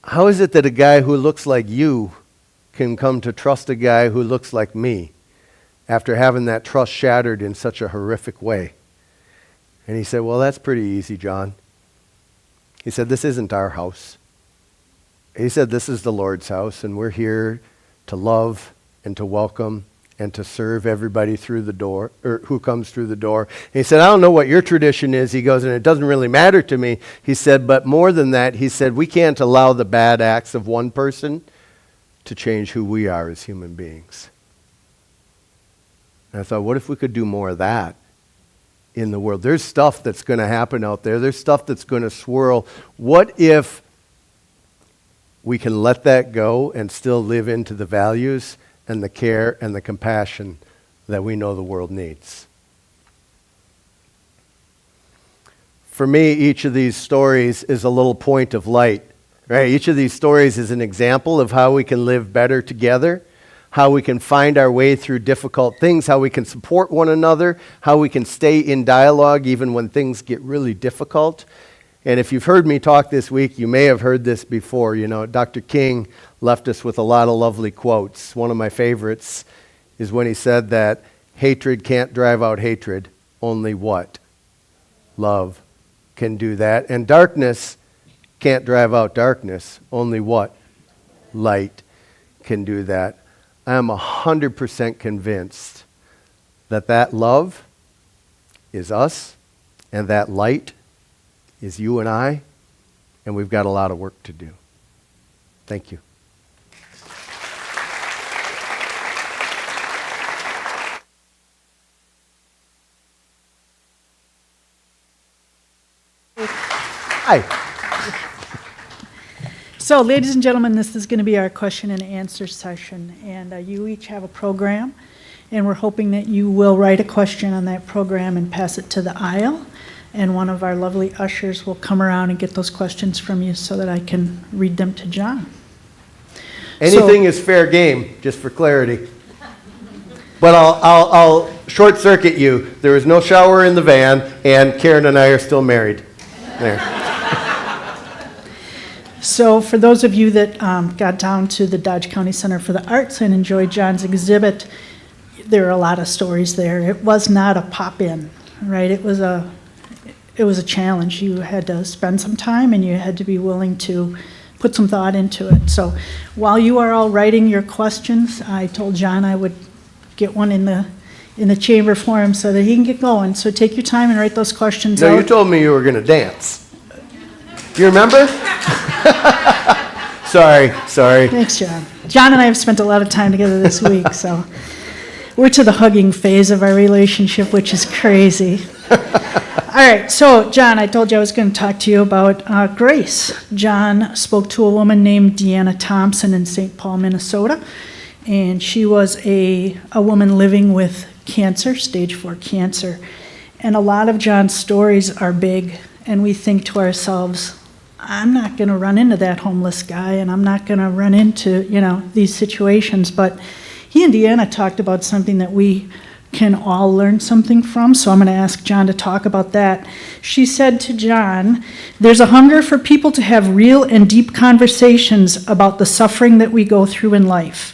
how is it that a guy who looks like you can come to trust a guy who looks like me after having that trust shattered in such a horrific way? And he said, well, that's pretty easy, John. He said, this isn't our house. He said, this is the Lord's house, and we're here to love and to welcome and to serve everybody through the door, or who comes through the door. And he said, I don't know what your tradition is. He goes, and it doesn't really matter to me. He said, but more than that, he said, we can't allow the bad acts of one person to change who we are as human beings. And I thought, what if we could do more of that in the world? There's stuff that's going to happen out there. There's stuff that's going to swirl. What if we can let that go and still live into the values and the care and the compassion that we know the world needs? For me, each of these stories is a little point of light. Right? Each of these stories is an example of how we can live better together, how we can find our way through difficult things, how we can support one another, how we can stay in dialogue even when things get really difficult. And if you've heard me talk this week, you may have heard this before. You know, Dr. King left us with a lot of lovely quotes. One of my favorites is when he said that hatred can't drive out hatred, only what? Love can do that. And darkness can't drive out darkness, only what? Light can do that. I am 100% convinced that that love is us, and that light is you and I, and we've got a lot of work to do. Thank you. Hi. So, ladies and gentlemen, this is going to be our question and answer session, and you each have a program, and we're hoping that you will write a question on that program and pass it to the aisle, and one of our lovely ushers will come around and get those questions from you so that I can read them to John. Anything is fair game, just for clarity. But I'll short circuit you. There is no shower in the van, and Karen and I are still married. There. So for those of you that got down to the Dodge County Center for the Arts and enjoyed John's exhibit, there are a lot of stories there. It was not a pop-in, right? It was a challenge. You had to spend some time and you had to be willing to put some thought into it. So while you are all writing your questions, I told John I would get one in the chamber for him so that he can get going. So take your time and write those questions out. No, you told me you were going to dance. Do you remember? Sorry. Thanks, John. John and I have spent a lot of time together this week, so we're to the hugging phase of our relationship, which is crazy. All right, so John, I told you I was going to talk to you about grace. John spoke to a woman named Deanna Thompson in St. Paul, Minnesota, and she was a woman living with cancer, stage 4 cancer. And a lot of John's stories are big, and we think to ourselves, I'm not going to run into that homeless guy, and I'm not going to run into, these situations. But he and Deanna talked about something that we can all learn something from, so I'm going to ask John to talk about that. She said to John, there's a hunger for people to have real and deep conversations about the suffering that we go through in life.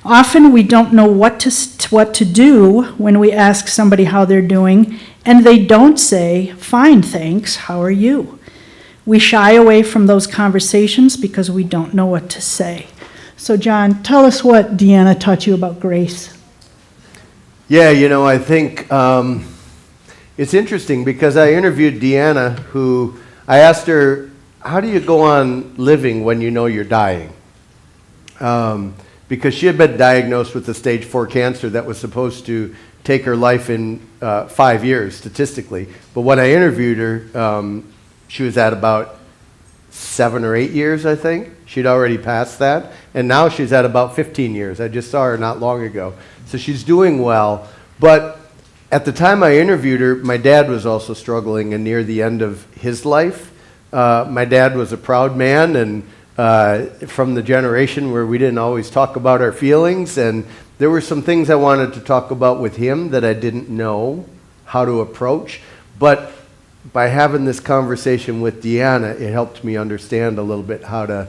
Often we don't know what to do when we ask somebody how they're doing, and they don't say, fine, thanks, how are you? We shy away from those conversations because we don't know what to say. So John, tell us what Deanna taught you about grace. Yeah, I think it's interesting because I interviewed Deanna, who I asked her, how do you go on living when you know you're dying? Because she had been diagnosed with a stage 4 cancer that was supposed to take her life in 5 years, statistically. But when I interviewed her, she was at about 7 or 8 years, I think. She'd already passed that. And now she's at about 15 years. I just saw her not long ago. So she's doing well. But at the time I interviewed her, my dad was also struggling and near the end of his life. My dad was a proud man and from the generation where we didn't always talk about our feelings. And there were some things I wanted to talk about with him that I didn't know how to approach. But by having this conversation with Deanna, it helped me understand a little bit how to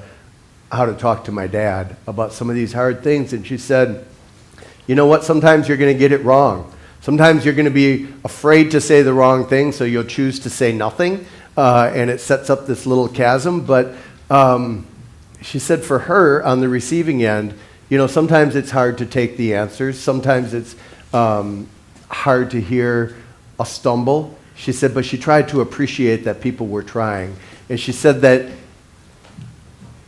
talk to my dad about some of these hard things. And she said, you know what, sometimes you're going to get it wrong. Sometimes you're going to be afraid to say the wrong thing, so you'll choose to say nothing, and it sets up this little chasm. But she said for her, on the receiving end, sometimes it's hard to take the answers. Sometimes it's hard to hear a stumble. She said, but she tried to appreciate that people were trying. And she said that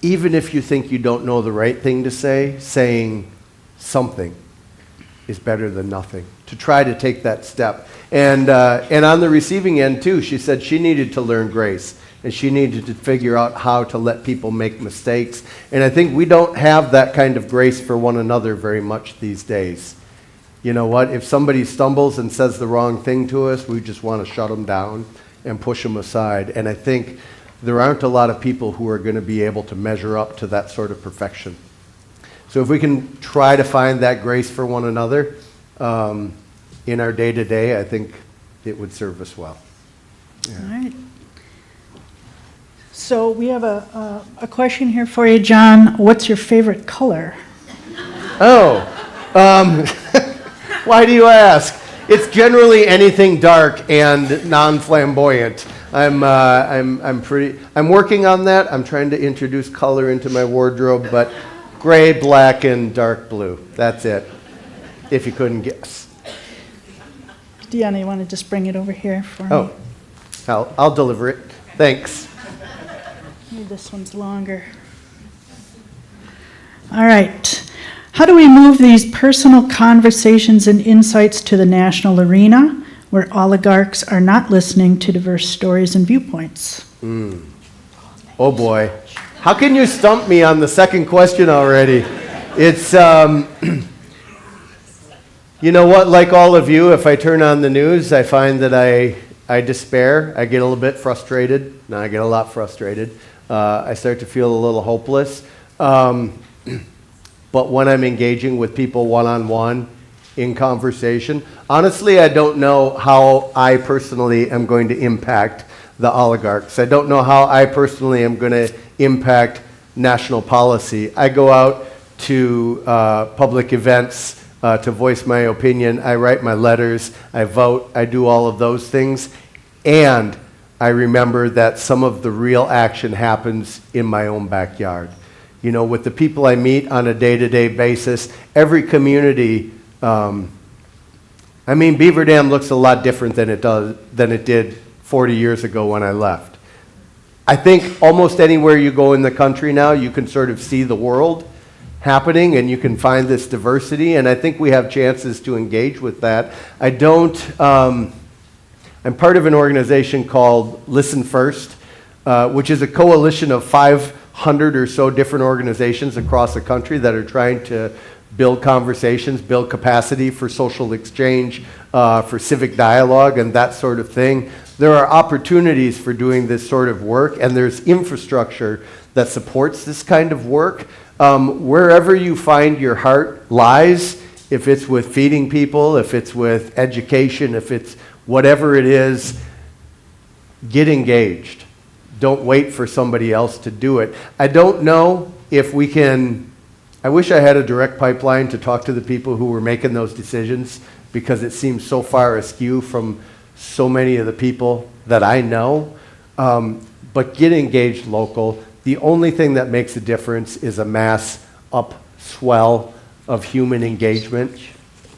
even if you think you don't know the right thing to say, saying something is better than nothing. To try to take that step. And on the receiving end, too, she said she needed to learn grace. And she needed to figure out how to let people make mistakes. And I think we don't have that kind of grace for one another very much these days. You know what? If somebody stumbles and says the wrong thing to us, we just want to shut them down and push them aside. And I think there aren't a lot of people who are going to be able to measure up to that sort of perfection. So if we can try to find that grace for one another in our day-to-day, I think it would serve us well. Yeah. All right. So we have a question here for you, John. What's your favorite color? Oh, why do you ask? It's generally anything dark and non-flamboyant. I'm working on that. I'm trying to introduce color into my wardrobe, but gray, black, and dark blue. That's it, if you couldn't guess. Deanna, you want to just bring it over here for me? Oh, I'll deliver it. Thanks. Maybe this one's longer. All right. How do we move these personal conversations and insights to the national arena where oligarchs are not listening to diverse stories and viewpoints? Oh boy. How can you stump me on the second question already? It's, you know what, like all of you, if I turn on the news, I find that I despair. I get a little bit frustrated. No, I get a lot frustrated. I start to feel a little hopeless. But when I'm engaging with people one-on-one in conversation, honestly, I don't know how I personally am going to impact the oligarchs. I don't know how I personally am going to impact national policy. I go out to public events to voice my opinion. I write my letters. I vote. I do all of those things. And I remember that some of the real action happens in my own backyard. You know, with the people I meet on a day-to-day basis, every community, Beaver Dam looks a lot different than it did 40 years ago when I left. I think almost anywhere you go in the country now, you can sort of see the world happening and you can find this diversity, and I think we have chances to engage with that. I'm part of an organization called Listen First, which is a coalition of 500 or so different organizations across the country that are trying to build conversations, build capacity for social exchange, for civic dialogue and that sort of thing. There are opportunities for doing this sort of work, and there's infrastructure that supports this kind of work. Wherever you find your heart lies, if it's with feeding people, if it's with education, if it's whatever it is, get engaged. Don't wait for somebody else to do it. I don't know if we can, I wish I had a direct pipeline to talk to the people who were making those decisions, because it seems so far askew from so many of the people that I know. But get engaged local. The only thing that makes a difference is a mass upswell of human engagement.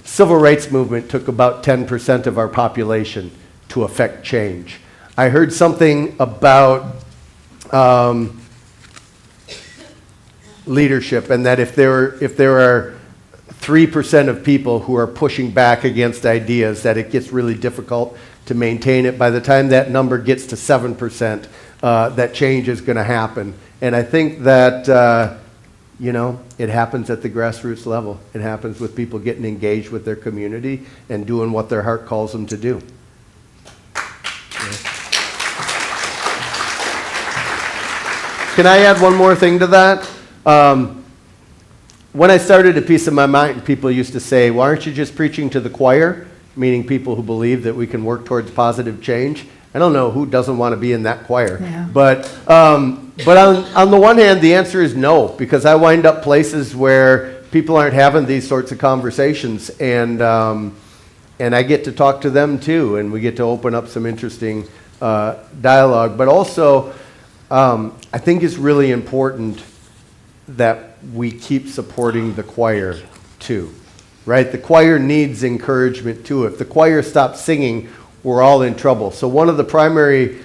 Civil rights movement took about 10% of our population to affect change. I heard something about leadership, and that if there are 3% of people who are pushing back against ideas, that it gets really difficult to maintain it. By the time that number gets to 7%, that change is going to happen. And I think that it happens at the grassroots level. It happens with people getting engaged with their community and doing what their heart calls them to do. Can I add one more thing to that? When I started A Piece of My Mind, people used to say, "Why aren't you just preaching to the choir?" Meaning people who believe that we can work towards positive change. I don't know who doesn't want to be in that choir. Yeah. But on the one hand, the answer is no, because I wind up places where people aren't having these sorts of conversations, and I get to talk to them too, and we get to open up some interesting dialogue. But also, I think it's really important that we keep supporting the choir too, right? The choir needs encouragement too. If the choir stops singing, we're all in trouble. So one of the primary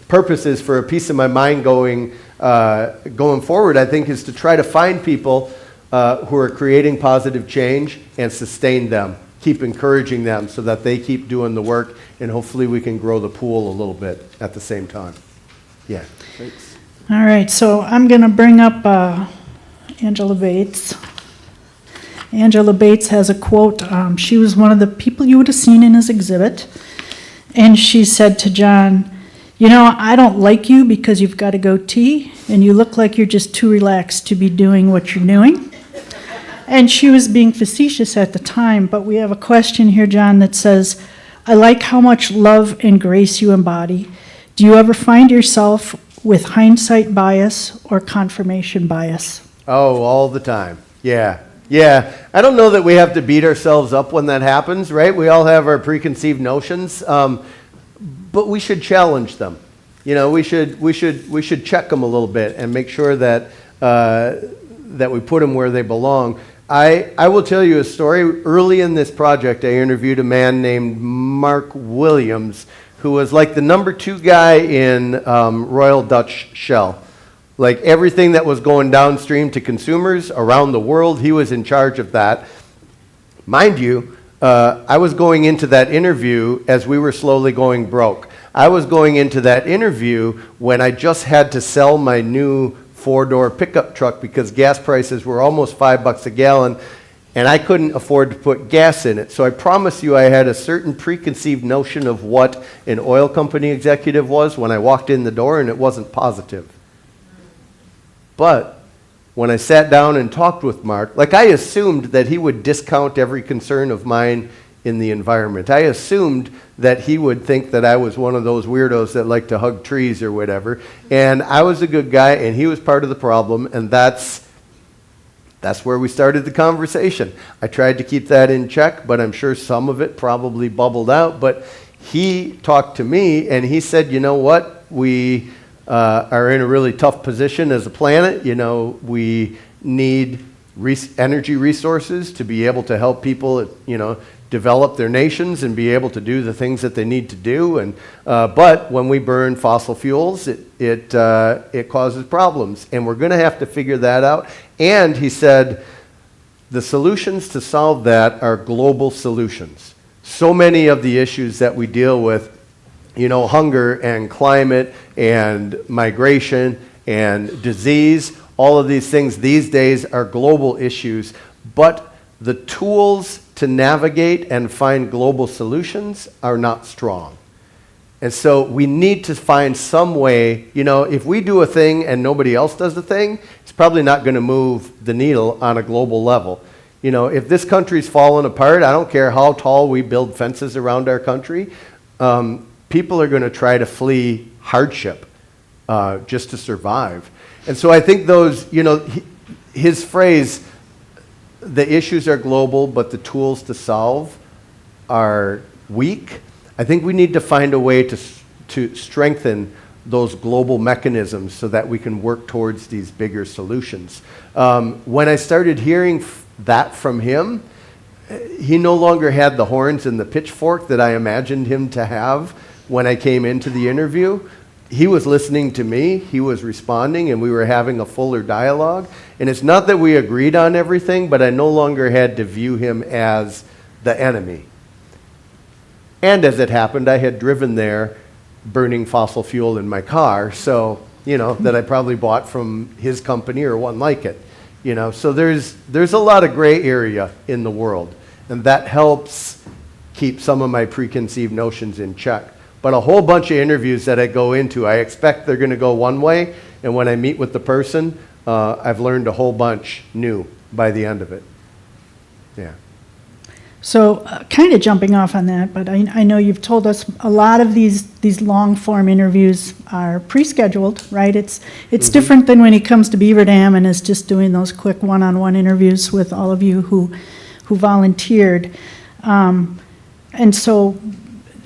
purposes for A Piece of My Mind going forward, I think, is to try to find people who are creating positive change and sustain them, keep encouraging them so that they keep doing the work, and hopefully we can grow the pool a little bit at the same time. Yeah, thanks. All right, so I'm going to bring up Angela Bates. Angela Bates has a quote. She was one of the people you would have seen in his exhibit. And she said to John, I don't like you because you've got a goatee and you look like you're just too relaxed to be doing what you're doing. And she was being facetious at the time, but we have a question here, John, that says, I like how much love and grace you embody. Do you ever find yourself with hindsight bias or confirmation bias? Oh, all the time. Yeah. Yeah. I don't know that we have to beat ourselves up when that happens, right? We all have our preconceived notions, but we should challenge them. You know, we should check them a little bit and make sure that that we put them where they belong. I will tell you a story. Early in this project, I interviewed a man named Mark Williams, who was like the number 2 guy in Royal Dutch Shell. Like everything that was going downstream to consumers around the world, he was in charge of that. Mind you, I was going into that interview as we were slowly going broke. I was going into that interview when I just had to sell my new 4-door pickup truck because gas prices were almost $5 a gallon, and I couldn't afford to put gas in it. So I promise you I had a certain preconceived notion of what an oil company executive was when I walked in the door, and it wasn't positive. But when I sat down and talked with Mark, like I assumed that he would discount every concern of mine in the environment. I assumed that he would think that I was one of those weirdos that like to hug trees or whatever. And I was a good guy, and he was part of the problem, and that's where we started the conversation. I tried to keep that in check, but I'm sure some of it probably bubbled out. But he talked to me, and he said, you know what, we are in a really tough position as a planet. You know, we need energy resources to be able to help people, you know, develop their nations and be able to do the things that they need to do. And but when we burn fossil fuels, it causes problems, and we're going to have to figure that out. And he said, the solutions to solve that are global solutions. So many of the issues that we deal with, you know, hunger and climate and migration and disease, all of these things these days are global issues, but the tools to navigate and find global solutions are not strong. And so we need to find some way, you know, if we do a thing and nobody else does the thing, it's probably not going to move the needle on a global level. You know, if this country's falling apart, I don't care how tall we build fences around our country, people are going to try to flee hardship just to survive. And so I think those, you know, his phrase, the issues are global, but the tools to solve are weak. I think we need to find a way to strengthen those global mechanisms so that we can work towards these bigger solutions. When I started hearing that from him, he no longer had the horns and the pitchfork that I imagined him to have when I came into the interview. He was listening to me, he was responding, and we were having a fuller dialogue. And it's not that we agreed on everything, but I no longer had to view him as the enemy. And as it happened, I had driven there burning fossil fuel in my car, so, you know, that I probably bought from his company or one like it. You know, so there's a lot of gray area in the world, and that helps keep some of my preconceived notions in check. But a whole bunch of interviews that I go into, I expect they're going to go one way, and when I meet with the person, I've learned a whole bunch new by the end of it. Yeah. So kind of jumping off on that, but I know you've told us a lot of these long-form interviews are pre-scheduled, right? It's different than when he comes to Beaver Dam and is just doing those quick one-on-one interviews with all of you who volunteered. And so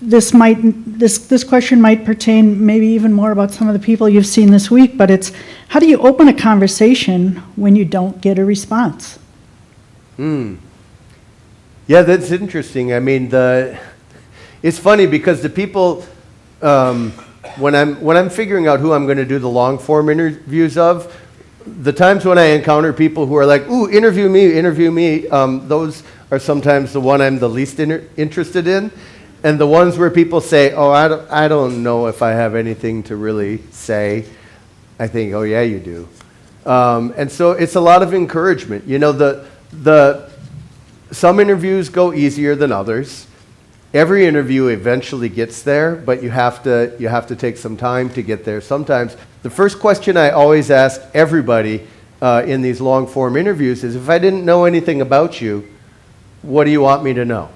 this question might pertain maybe even more about some of the people you've seen this week, but it's how do you open a conversation when you don't get a response? Yeah, that's interesting. I mean, it's funny because the people, when I'm figuring out who I'm going to do the long form interviews of, the times when I encounter people who are like, "Ooh, interview me," those are sometimes the one I'm the least interested in. And the ones where people say, "Oh, I don't know if I have anything to really say," I think, "Oh yeah, you do." And so it's a lot of encouragement. You know, some interviews go easier than others. Every interview eventually gets there, but you have to take some time to get there. Sometimes the first question I always ask everybody in these long form interviews is, if I didn't know anything about you, what do you want me to know?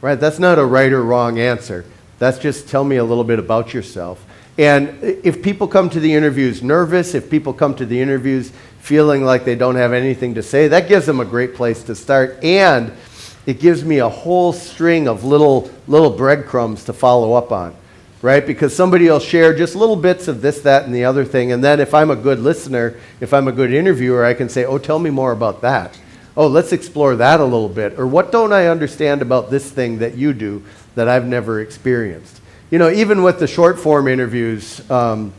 Right? That's not a right or wrong answer. That's just tell me a little bit about yourself. And if people come to the interviews nervous, if people come to the interviews feeling like they don't have anything to say, that gives them a great place to start. And it gives me a whole string of little breadcrumbs to follow up on, right? Because somebody will share just little bits of this, that, and the other thing. And then if I'm a good listener, if I'm a good interviewer, I can say, oh, tell me more about that. Oh, let's explore that a little bit. Or what don't I understand about this thing that you do that I've never experienced? You know, even with the short form interviews, some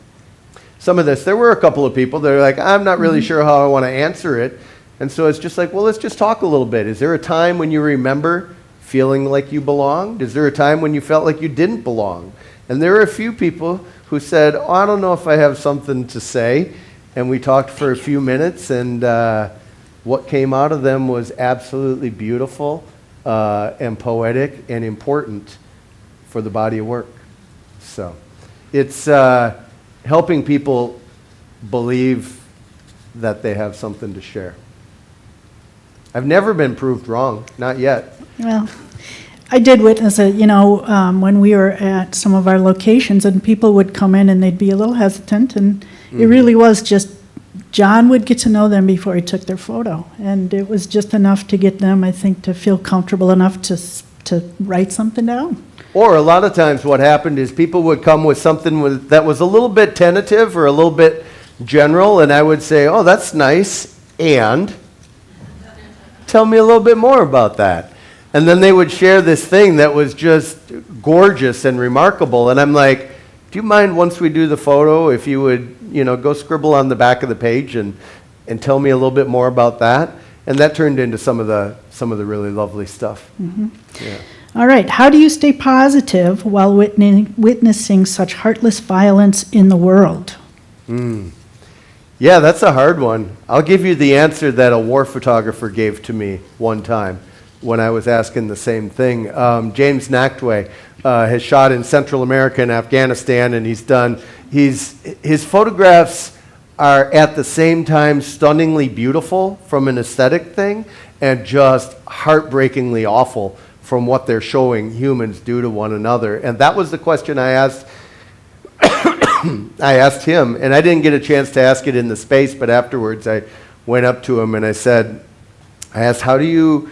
of this, there were a couple of people that are like, I'm not really sure how I want to answer it. And so it's just like, well, let's just talk a little bit. Is there a time when you remember feeling like you belonged? Is there a time when you felt like you didn't belong? And there were a few people who said, oh, I don't know if I have something to say. And we talked for a few minutes, and what came out of them was absolutely beautiful and poetic and important for the body of work. So it's helping people believe that they have something to share. I've never been proved wrong, not yet. Well, I did witness it, when we were at some of our locations, and people would come in and they'd be a little hesitant, and it really was just John would get to know them before he took their photo, and it was just enough to get them, I think, to feel comfortable enough to write something down. Or a lot of times what happened is people would come with something that was a little bit tentative or a little bit general, and I would say, oh, that's nice, and tell me a little bit more about that. And then they would share this thing that was just gorgeous and remarkable, and I'm like, do you mind once we do the photo if you would, go scribble on the back of the page and tell me a little bit more about that? And that turned into some of the really lovely stuff. Mm-hmm. Yeah. All right, how do you stay positive while witnessing such heartless violence in the world? Yeah, that's a hard one. I'll give you the answer that a war photographer gave to me one time when I was asking the same thing. James Nachtwey has shot in Central America and Afghanistan, and his photographs are at the same time stunningly beautiful from an aesthetic thing and just heartbreakingly awful from what they're showing humans do to one another. And that was the question I asked him, and I didn't get a chance to ask it in the space, but afterwards I went up to him and I asked, how do you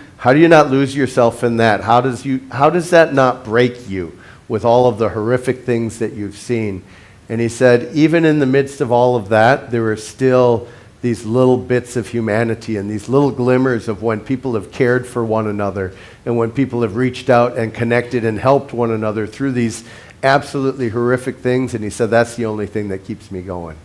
not lose yourself in that? How does that not break you with all of the horrific things that you've seen? And he said, even in the midst of all of that, there are still these little bits of humanity and these little glimmers of when people have cared for one another and when people have reached out and connected and helped one another through these absolutely horrific things. And he said, that's the only thing that keeps me going.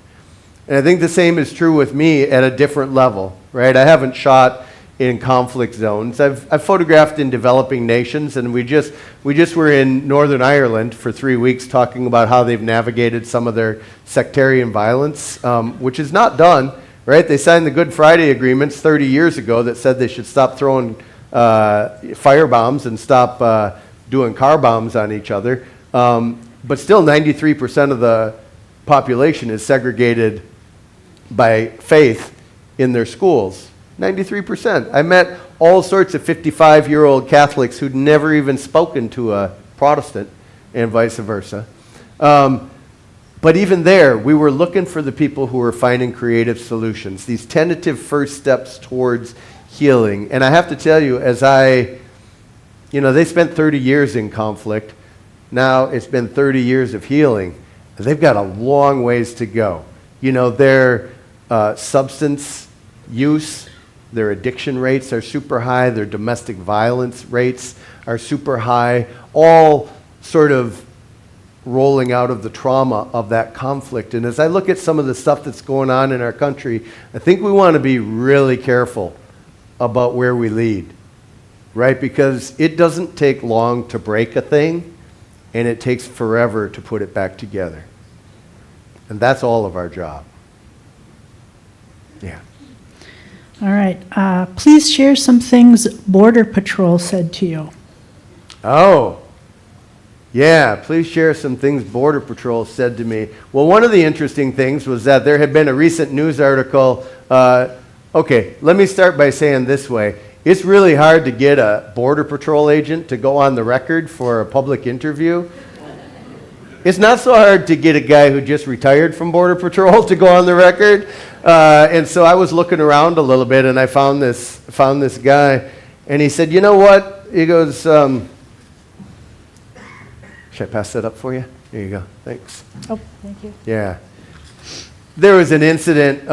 And I think the same is true with me at a different level, right? I haven't shot in conflict zones. I've photographed in developing nations, and we just were in Northern Ireland for 3 weeks talking about how they've navigated some of their sectarian violence, which is not done, right? They signed the Good Friday agreements 30 years ago that said they should stop throwing fire bombs and stop doing car bombs on each other. But still 93% of the population is segregated by faith in their schools. 93%. I met all sorts of 55-year-old Catholics who'd never even spoken to a Protestant and vice versa. But even there, we were looking for the people who were finding creative solutions, these tentative first steps towards healing. And I have to tell you, they spent 30 years in conflict. Now it's been 30 years of healing. They've got a long ways to go. Their substance use, their addiction rates are super high, their domestic violence rates are super high, all sort of rolling out of the trauma of that conflict. And as I look at some of the stuff that's going on in our country, I think we want to be really careful about where we lead, right? Because it doesn't take long to break a thing, and it takes forever to put it back together. And that's all of our job. Yeah. All right. Please share some things Border Patrol said to you. Oh, yeah. Please share some things Border Patrol said to me. Well, one of the interesting things was that there had been a recent news article. Okay, let me start by saying this way. It's really hard to get a Border Patrol agent to go on the record for a public interview. It's not so hard to get a guy who just retired from Border Patrol to go on the record. And so I was looking around a little bit, and I found this guy, and he said, "You know what?" He goes, "Should I pass that up for you?" There you go. Thanks. Oh, thank you. Yeah. There was an incident.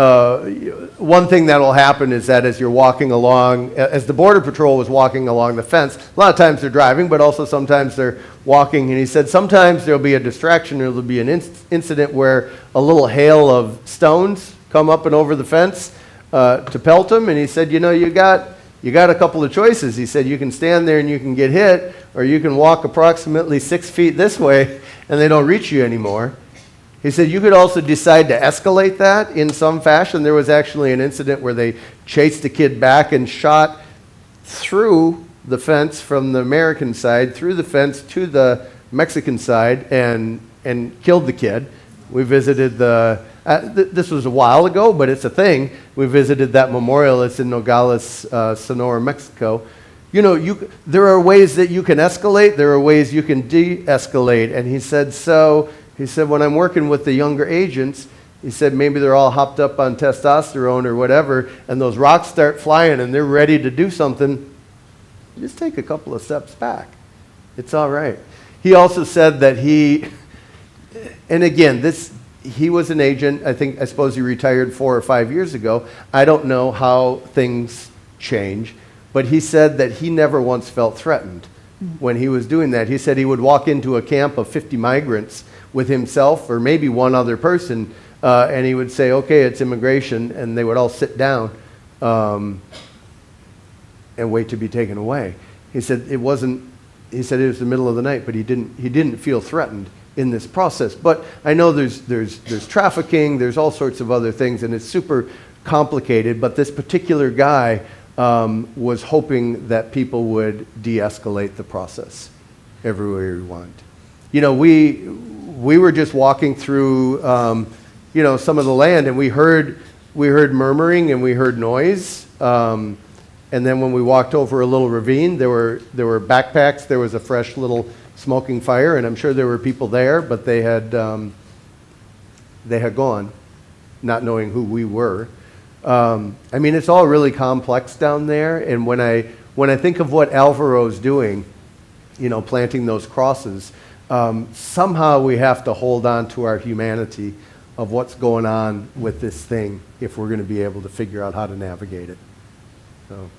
One thing that will happen is that as you're walking along, as the Border Patrol was walking along the fence, a lot of times they're driving, but also sometimes they're walking. And he said sometimes there'll be a distraction, or there'll be an incident where a little hail of stones come up and over the fence to pelt them. And he said, you got a couple of choices. He said, you can stand there and you can get hit, or you can walk approximately 6 feet this way and they don't reach you anymore. He said you could also decide to escalate that in some fashion. There was actually an incident where they chased a kid back and shot through the fence from the American side, through the fence to the Mexican side, and killed the kid. We visited this was a while ago, but it's a thing. We visited that memorial. It's in Nogales, Sonora, Mexico. There are ways that you can escalate. There are ways you can de-escalate. And he said, when I'm working with the younger agents, he said maybe they're all hopped up on testosterone or whatever, and those rocks start flying and they're ready to do something, just take a couple of steps back. It's all right. He also said that and again, he was an agent. I suppose he retired 4 or 5 years ago. I don't know how things change, but he said that he never once felt threatened when he was doing that. He said he would walk into a camp of 50 migrants with himself or maybe one other person, and he would say, okay, it's immigration, and they would all sit down and wait to be taken away. He said it was the middle of the night, but he didn't feel threatened in this process. But I know there's trafficking, there's all sorts of other things, and it's super complicated, but this particular guy was hoping that people would de-escalate the process everywhere we want. We were just walking through, some of the land, and we heard murmuring and we heard noise. And then when we walked over a little ravine, there were backpacks. There was a fresh little smoking fire, and I'm sure there were people there, but they had gone, not knowing who we were. It's all really complex down there. And when I think of what Alvaro's doing, planting those crosses. Somehow we have to hold on to our humanity of what's going on with this thing if we're going to be able to figure out how to navigate it. So.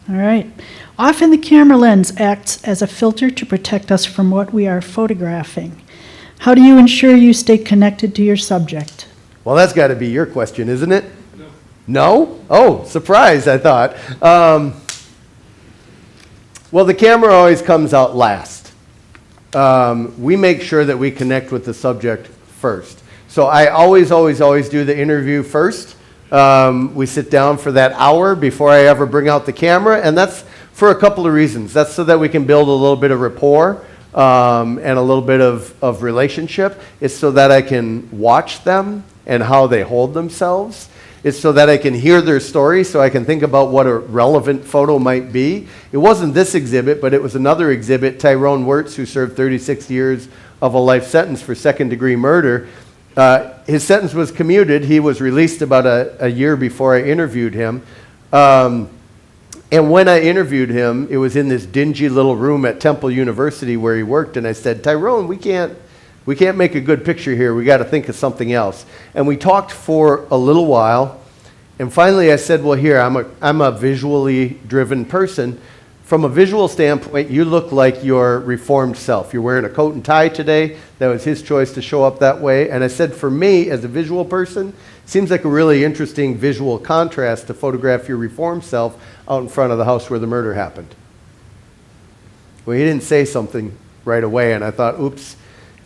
All right. Often the camera lens acts as a filter to protect us from what we are photographing. How do you ensure you stay connected to your subject? Well, that's got to be your question, isn't it? No. No? Oh, surprise, I thought. Well, the camera always comes out last. We make sure that we connect with the subject first. So I always do the interview first. We sit down for that hour before I ever bring out the camera, and that's for a couple of reasons. That's so that we can build a little bit of rapport and a little bit of relationship. It's so that I can watch them and how they hold themselves. It's so that I can hear their story, so I can think about what a relevant photo might be. It wasn't this exhibit, but it was another exhibit, Tyrone Wirtz, who served 36 years of a life sentence for second-degree murder. His sentence was commuted. He was released about a year before I interviewed him. And when I interviewed him, it was in this dingy little room at Temple University where he worked, and I said, Tyrone, we can't make a good picture here. We got to think of something else. And we talked for a little while, and finally I said, well, here, I'm a visually driven person. From a visual standpoint, you look like your reformed self. You're wearing a coat and tie today. That was his choice to show up that way. And I said, for me, as a visual person, seems like a really interesting visual contrast to photograph your reformed self out in front of the house where the murder happened. Well, he didn't say something right away, and I thought, oops.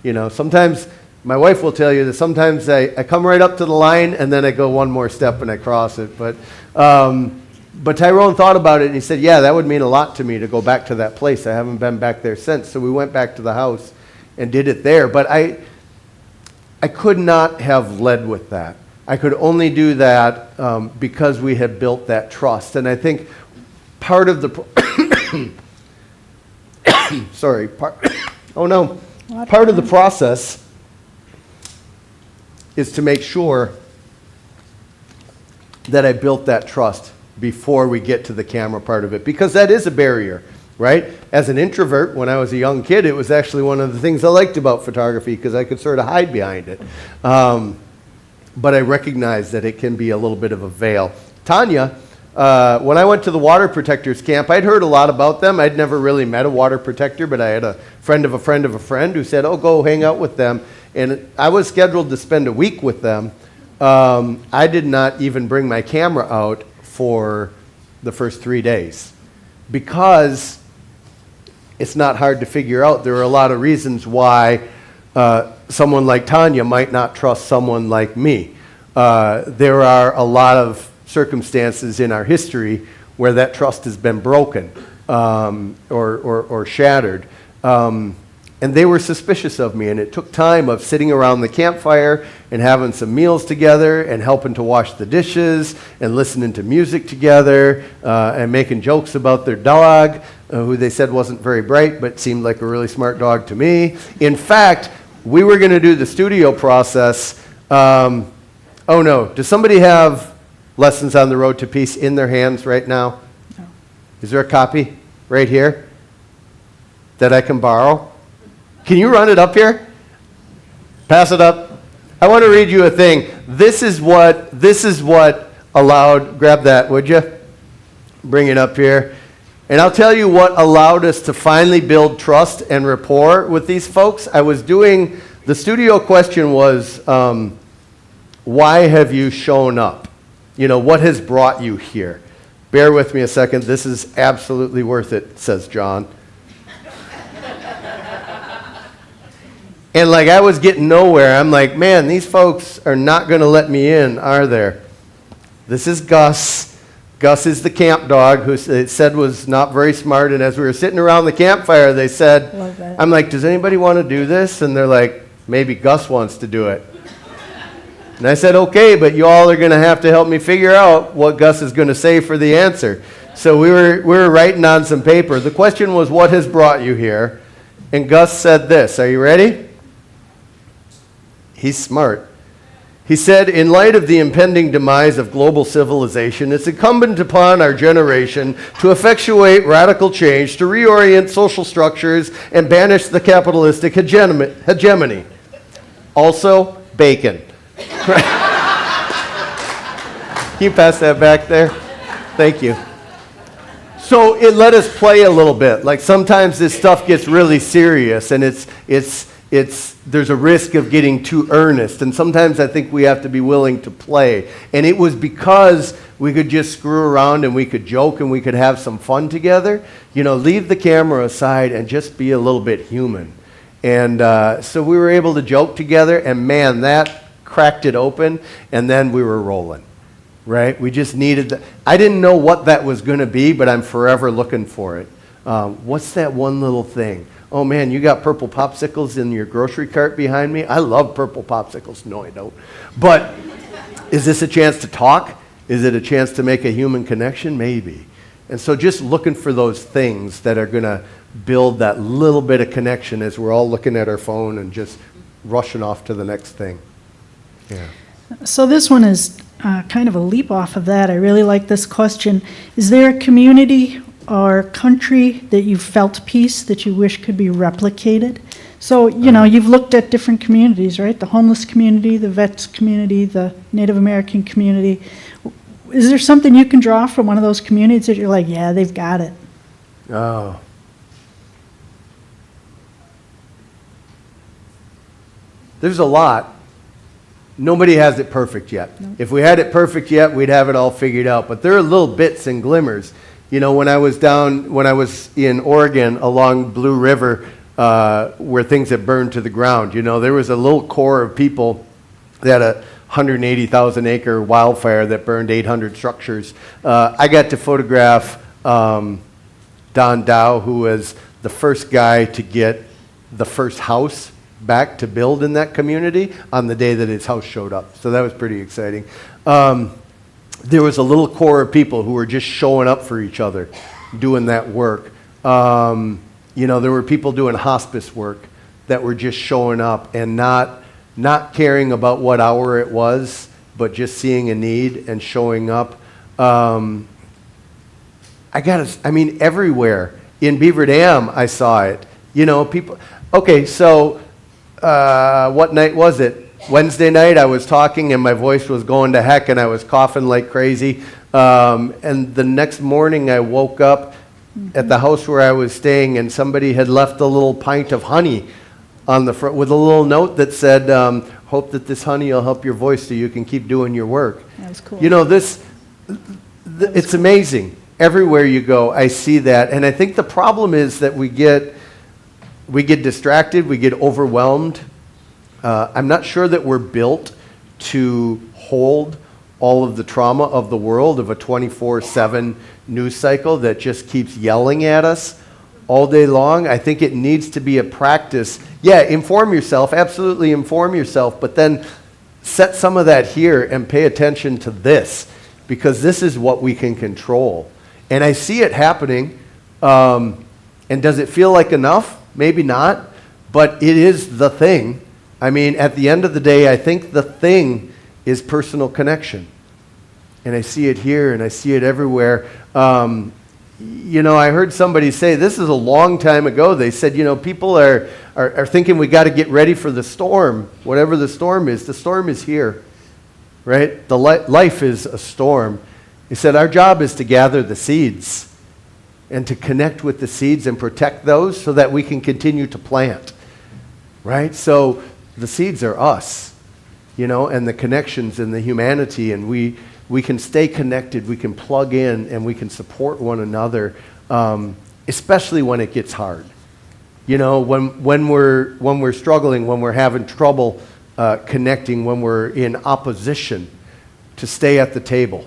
Sometimes my wife will tell you that sometimes I come right up to the line and then I go one more step and I cross it. But Tyrone thought about it and he said, yeah, that would mean a lot to me to go back to that place. I haven't been back there since. So we went back to the house and did it there. But I could not have led with that. I could only do that because we had built that trust. And I think part of the Oh no. Part of the process is to make sure that I built that trust before we get to the camera part of it, because that is a barrier, right? As an introvert, when I was a young kid, it was actually one of the things I liked about photography because I could sort of hide behind it. But I recognize that it can be a little bit of a veil. Tanya, when I went to the water protectors camp, I'd heard a lot about them. I'd never really met a water protector, but I had a friend of a friend of a friend who said, oh, go hang out with them. And I was scheduled to spend a week with them. I did not even bring my camera out for the first 3 days because it's not hard to figure out. There are a lot of reasons why someone like Tanya might not trust someone like me. There are a lot of circumstances in our history where that trust has been broken or shattered. And they were suspicious of me, and it took time of sitting around the campfire and having some meals together and helping to wash the dishes and listening to music together and making jokes about their dog, who they said wasn't very bright but seemed like a really smart dog to me. In fact, we were going to do the studio process. Oh no, does somebody have Lessons on the Road to Peace in their hands right now? No. Is there a copy right here that I can borrow? Can you run it up here? Pass it up. I want to read you a thing. This is what allowed, grab that, would you? Bring it up here. And I'll tell you what allowed us to finally build trust and rapport with these folks. The studio question was, why have you shown up? You know, what has brought you here? Bear with me a second. This is absolutely worth it, says John. And like I was getting nowhere. I'm like, man, these folks are not going to let me in, are there? This is Gus. Gus is the camp dog who it said was not very smart. And as we were sitting around the campfire, they said, Love that. I'm like, does anybody want to do this? And they're like, maybe Gus wants to do it. And I said, okay, but you all are going to have to help me figure out what Gus is going to say for the answer. So we were writing on some paper. The question was, what has brought you here? And Gus said this. Are you ready? He's smart. He said, in light of the impending demise of global civilization, it's incumbent upon our generation to effectuate radical change, to reorient social structures, and banish the capitalistic hegemony. Also, bacon. Can you pass that back there? Thank you. So it let us play a little bit. Like sometimes this stuff gets really serious, and there's a risk of getting too earnest, and sometimes I think we have to be willing to play. And it was because we could just screw around and we could joke and we could have some fun together. You know, leave the camera aside and just be a little bit human. And so we were able to joke together, and man, that cracked it open, and then we were rolling, right? We just needed I didn't know what that was going to be, but I'm forever looking for it. What's that one little thing? Oh man, you got purple popsicles in your grocery cart behind me? I love purple popsicles. No, I don't. But is this a chance to talk? Is it a chance to make a human connection? Maybe. And so just looking for those things that are going to build that little bit of connection as we're all looking at our phone and just rushing off to the next thing. Yeah. So this one is kind of a leap off of that. I really like this question. Is there a community or country that you felt peace that you wish could be replicated? So, you know, you've looked at different communities, right? The homeless community, the vets community, the Native American community. Is there something you can draw from one of those communities that you're like, yeah, they've got it? Oh. There's a lot. Nobody has it perfect yet. No. If we had it perfect yet, we'd have it all figured out. But there are little bits and glimmers. You know, when I was in Oregon along Blue River, where things had burned to the ground, you know, there was a little core of people that had a 180,000 acre wildfire that burned 800 structures. I got to photograph Don Dow, who was the first guy to get the first house back to build in that community on the day that his house showed up. So that was pretty exciting. There was a little core of people who were just showing up for each other, doing that work. You You know, there were people doing hospice work that were just showing up and not caring about what hour it was, but just seeing a need and showing up. Everywhere. In Beaver Dam, I saw it. You know, people, okay, so what night was it? Wednesday night, I was talking and my voice was going to heck and I was coughing like crazy. And the next morning, I woke up at the house where I was staying and somebody had left a little pint of honey on the front with a little note that said, hope that this honey will help your voice so you can keep doing your work. That was cool. You know, it's amazing. Everywhere you go, I see that. And I think the problem is that we get distracted, we get overwhelmed. I'm not sure that we're built to hold all of the trauma of the world, of a 24/7 news cycle that just keeps yelling at us all day long. I think it needs to be a practice. Yeah, inform yourself, absolutely inform yourself, but then set some of that here and pay attention to this, because this is what we can control. And I see it happening. And does it feel like enough? Maybe not, but it is the thing. I mean, at the end of the day, I think the thing is personal connection. And I see it here and I see it everywhere. You know, I heard somebody say, this is a long time ago, they said, you know, people are thinking we got to get ready for the storm. Whatever the storm is here, right? The life is a storm. He said, our job is to gather the seeds and to connect with the seeds and protect those so that we can continue to plant, right? So the seeds are us, you know, and the connections and the humanity, and we can stay connected, we can plug in, and we can support one another, especially when it gets hard. You know, when we're struggling, when we're having trouble connecting, when we're in opposition, to stay at the table.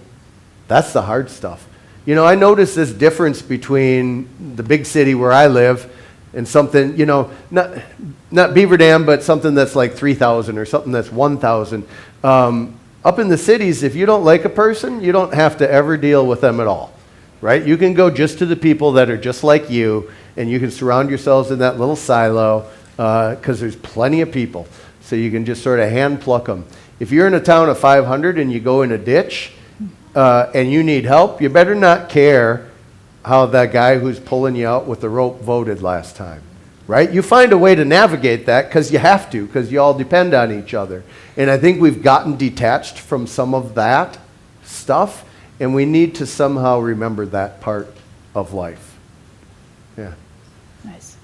That's the hard stuff. You know, I notice this difference between the big city where I live and something, you know, not Beaver Dam, but something that's like 3,000 or something that's 1,000. Up in the cities, if you don't like a person, you don't have to ever deal with them at all, right? You can go just to the people that are just like you, and you can surround yourselves in that little silo, because there's plenty of people. So you can just sort of hand pluck them. If you're in a town of 500 and you go in a ditch, and you need help, you better not care how that guy who's pulling you out with the rope voted last time, right? You find a way to navigate that because you have to, because you all depend on each other. And I think we've gotten detached from some of that stuff, and we need to somehow remember that part of life. Yeah. Nice.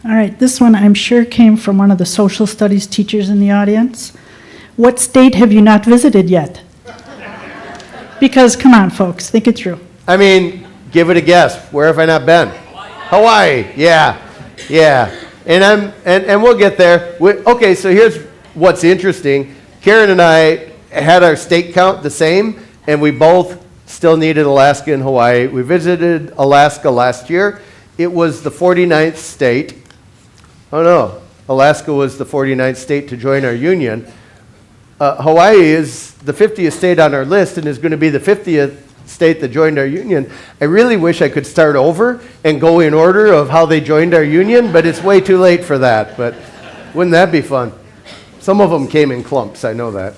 All right, this one I'm sure came from one of the social studies teachers in the audience. What state have you not visited yet? Because, come on, folks, think it through. I mean, give it a guess. Where have I not been? Hawaii. Yeah. And we'll get there. Okay, so here's what's interesting. Karen and I had our state count the same, and we both still needed Alaska and Hawaii. We visited Alaska last year. It was the 49th state. Oh, no. Alaska was the 49th state to join our union. Hawaii is the 50th state on our list and is going to be the 50th state that joined our union. I really wish I could start over and go in order of how they joined our union, but it's way too late for that. But wouldn't that be fun? Some of them came in clumps, I know that.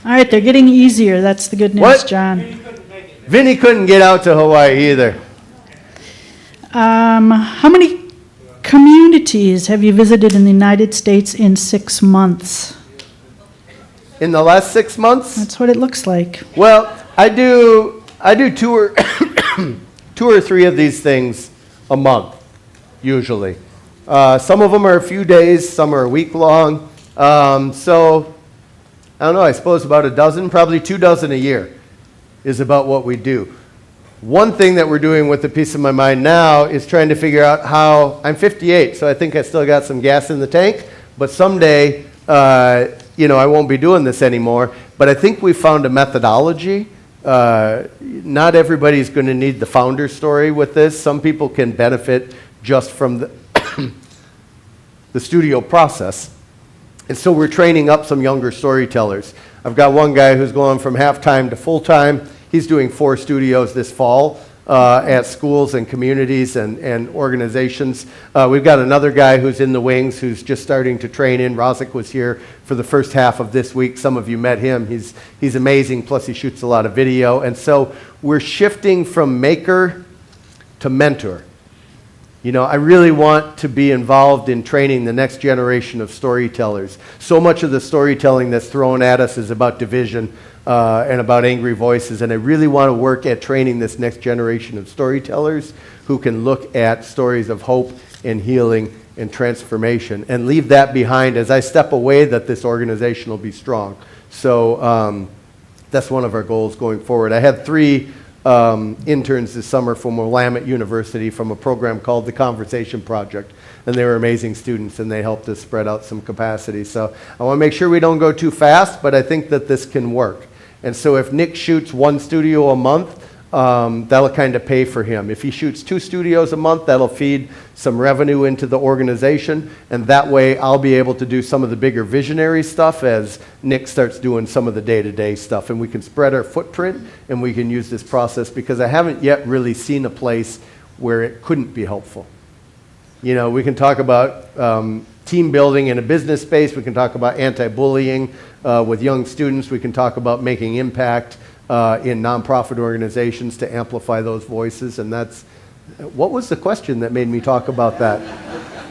All right, they're getting easier. That's the good news, What? John. Vinny couldn't get out to Hawaii either. How many communities have you visited in the United States in 6 months? In the last 6 months? That's what it looks like. Well, I do two or two or three of these things a month, usually. Some of them are a few days, some are a week long. So, I don't know, I suppose about a dozen, probably 2 dozen a year is about what we do. One thing that we're doing with the Piece of My Mind now is trying to figure out how, I'm 58, so I think I still got some gas in the tank, but someday, you know, I won't be doing this anymore, but I think we found a methodology. Not everybody's going to need the founder story with this. Some people can benefit just from the studio process. And so we're training up some younger storytellers. I've got one guy who's going from half-time to full-time. He's doing 4 studios this fall. at schools and communities and organizations. We've got another guy who's in the wings who's just starting to train in. Rosick was here for the first half of this week. Some of you met him. He's amazing, plus he shoots a lot of video. And so we're shifting from maker to mentor. You know, I really want to be involved in training the next generation of storytellers. So much of the storytelling that's thrown at us is about division and about angry voices, and I really want to work at training this next generation of storytellers who can look at stories of hope and healing and transformation and leave that behind as I step away, that this organization will be strong. So that's one of our goals going forward. I had 3 interns this summer from Willamette University from a program called the Conversation Project, and they were amazing students, and they helped us spread out some capacity. So I want to make sure we don't go too fast, but I think that this can work. And so if Nick shoots 1 studio a month, that'll kind of pay for him. If he shoots 2 studios a month, that'll feed some revenue into the organization, and that way I'll be able to do some of the bigger visionary stuff as Nick starts doing some of the day-to-day stuff, and we can spread our footprint and we can use this process, because I haven't yet really seen a place where it couldn't be helpful. You know, we can talk about team building in a business space, we can talk about anti-bullying with young students, we can talk about making impact in nonprofit organizations to amplify those voices, and that's, what was the question that made me talk about that?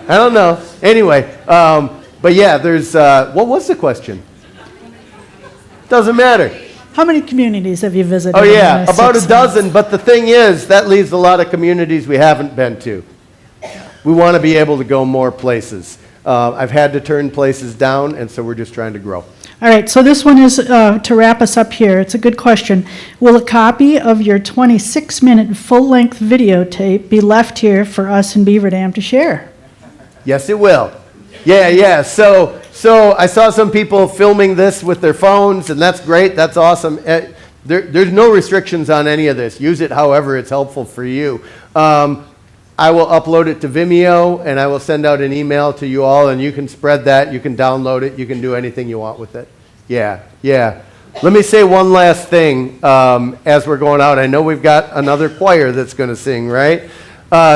I don't know. Anyway, but yeah, there's, what was the question? Doesn't matter. How many communities have you visited? Oh in the yeah, last about 6 a dozen, but the thing is, that leaves a lot of communities we haven't been to. We want to be able to go more places. I've had to turn places down, and so we're just trying to grow. All right, so this one is to wrap us up here. It's a good question. Will a copy of your 26-minute full-length videotape be left here for us in Beaver Dam to share? Yes, it will. Yeah. So I saw some people filming this with their phones, and that's great. That's awesome. There's no restrictions on any of this. Use it however it's helpful for you. I will upload it to Vimeo, and I will send out an email to you all, and you can spread that. You can download it. You can do anything you want with it. Yeah. Let me say one last thing as we're going out. I know we've got another choir that's going to sing, right?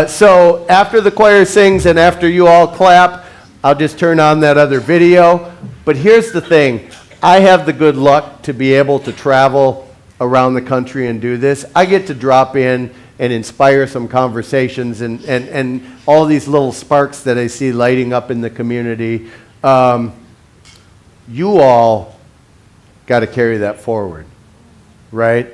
So after the choir sings and after you all clap, I'll just turn on that other video. But here's the thing. I have the good luck to be able to travel around the country and do this. I get to drop in and inspire some conversations and all these little sparks that I see lighting up in the community. You all got to carry that forward, right?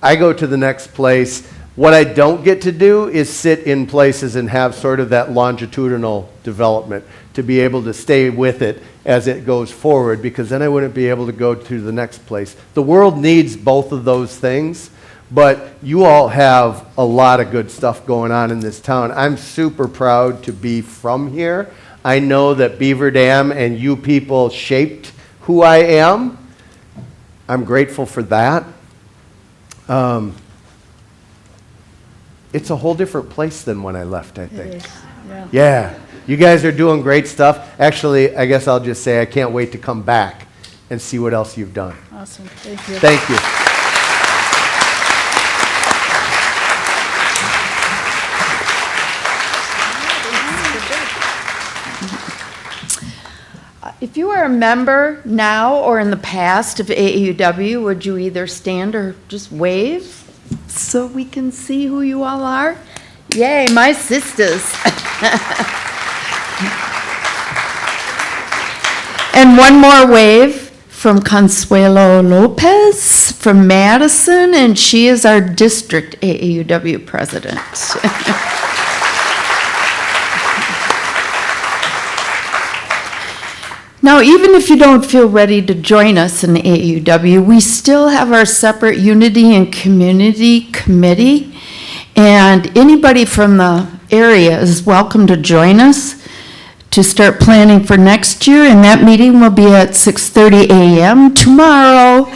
I go to the next place. What I don't get to do is sit in places and have sort of that longitudinal development to be able to stay with it as it goes forward, because then I wouldn't be able to go to the next place. The world needs both of those things. But you all have a lot of good stuff going on in this town. I'm super proud to be from here. I know that Beaver Dam and you people shaped who I am. I'm grateful for that. It's a whole different place than when I left, I think. Yeah. You guys are doing great stuff. Actually, I guess I'll just say I can't wait to come back and see what else you've done. Awesome. Thank you. Thank you. If you are a member now or in the past of AAUW, would you either stand or just wave so we can see who you all are? Yay, my sisters. And one more wave from Consuelo Lopez from Madison, and she is our district AAUW president. Now, even if you don't feel ready to join us in AAUW, we still have our separate Unity and Community Committee, and anybody from the area is welcome to join us to start planning for next year, and that meeting will be at 6:30 a.m. tomorrow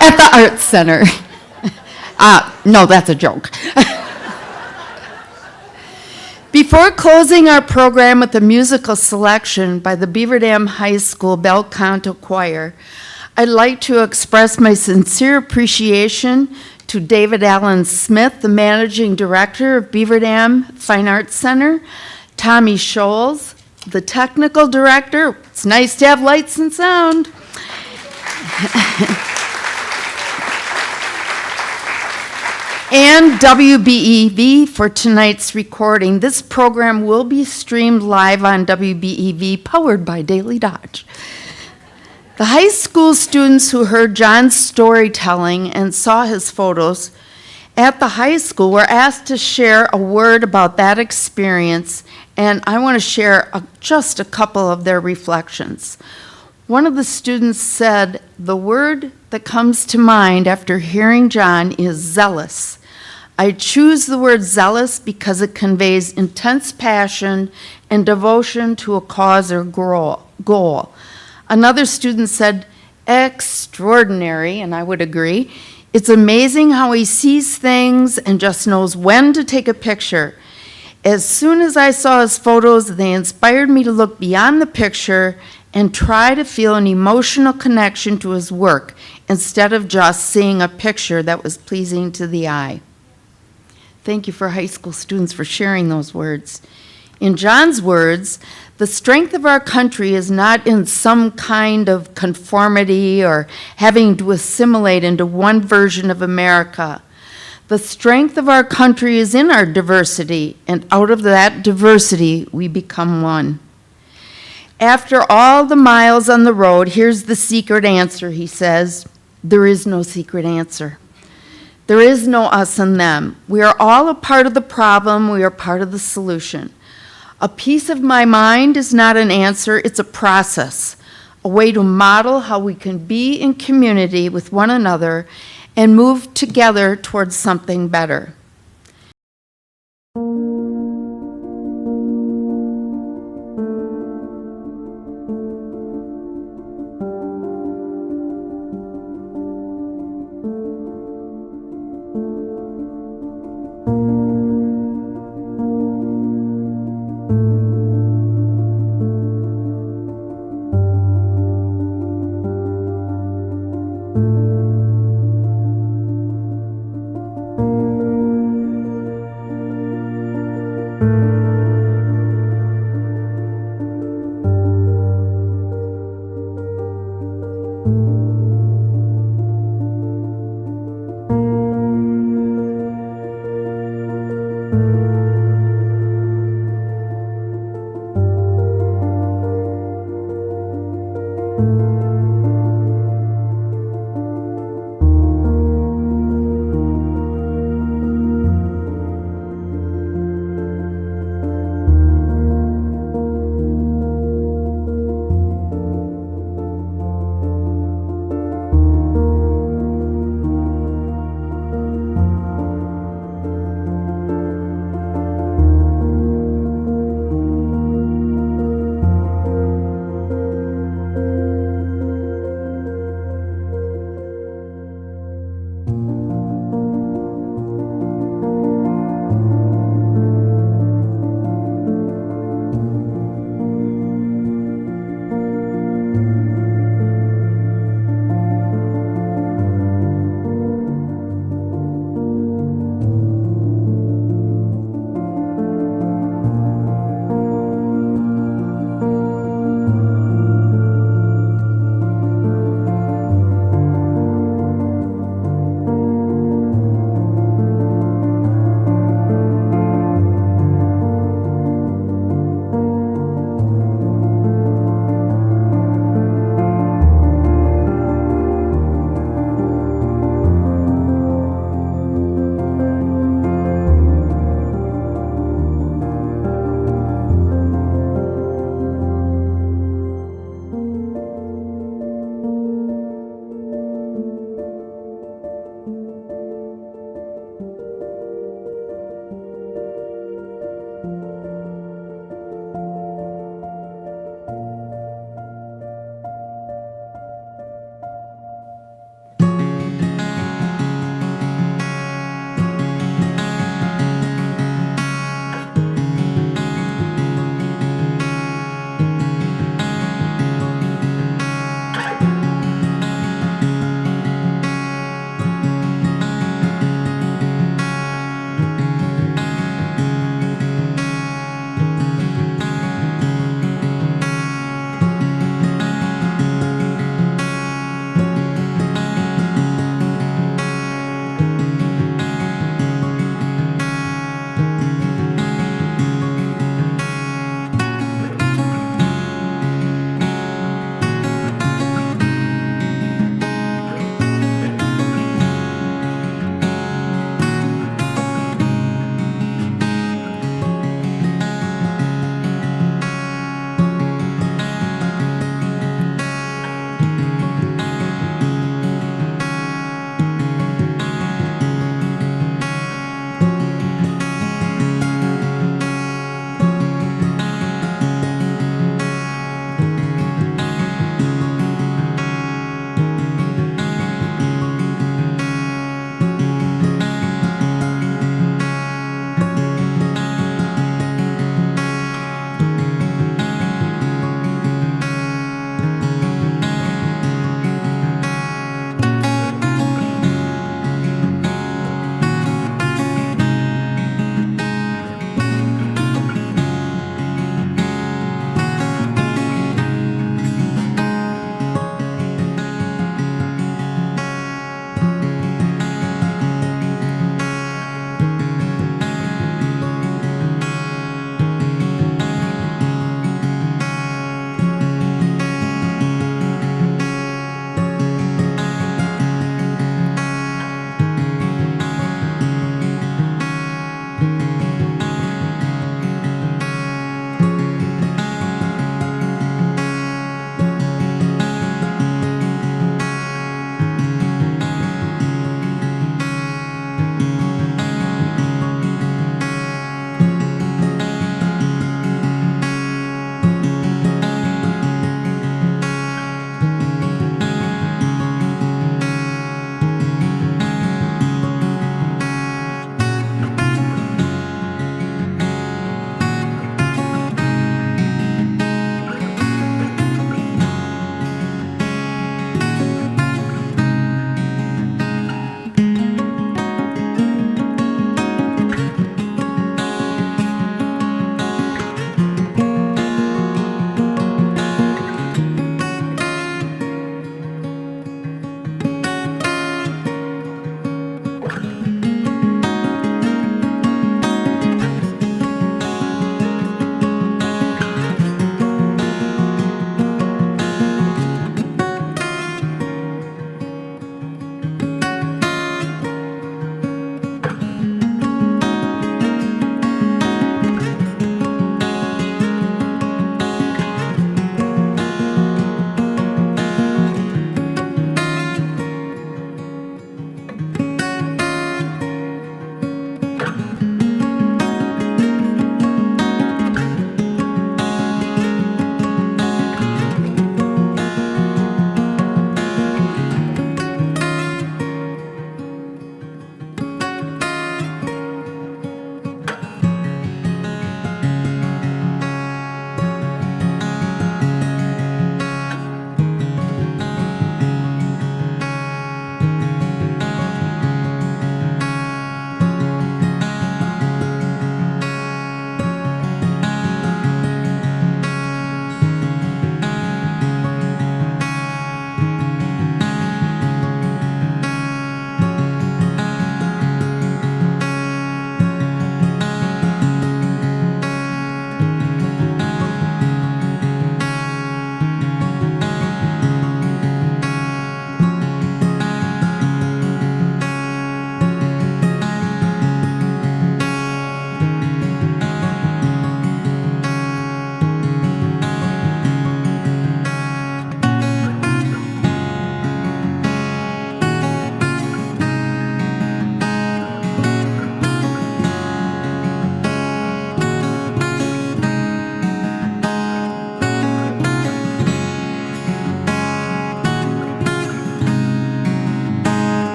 at the Arts Center. No, that's a joke. Before closing our program with a musical selection by the Beaver Dam High School Bel Canto Choir, I'd like to express my sincere appreciation to to David Allen Smith, the Managing Director of Beaver Dam Fine Arts Center, Tommy Scholes, the Technical Director. It's nice to have lights and sound. And WBEV for tonight's recording. This program will be streamed live on WBEV, powered by Daily Dodge. The high school students who heard John's storytelling and saw his photos at the high school were asked to share a word about that experience, and I want to share just a couple of their reflections. One of the students said, "The word that comes to mind after hearing John is zealous. I choose the word zealous because it conveys intense passion and devotion to a cause or goal." Another student said, "Extraordinary," and I would agree. "It's amazing how he sees things and just knows when to take a picture. As soon as I saw his photos, they inspired me to look beyond the picture and try to feel an emotional connection to his work instead of just seeing a picture that was pleasing to the eye." Thank you for high school students for sharing those words. In John's words, the strength of our country is not in some kind of conformity or having to assimilate into one version of America. The strength of our country is in our diversity, and out of that diversity, we become one. After all the miles on the road, here's the secret answer, he says. There is no secret answer. There is no us and them. We are all a part of the problem. We are part of the solution. A piece of my mind is not an answer. It's a process, a way to model how we can be in community with one another and move together towards something better.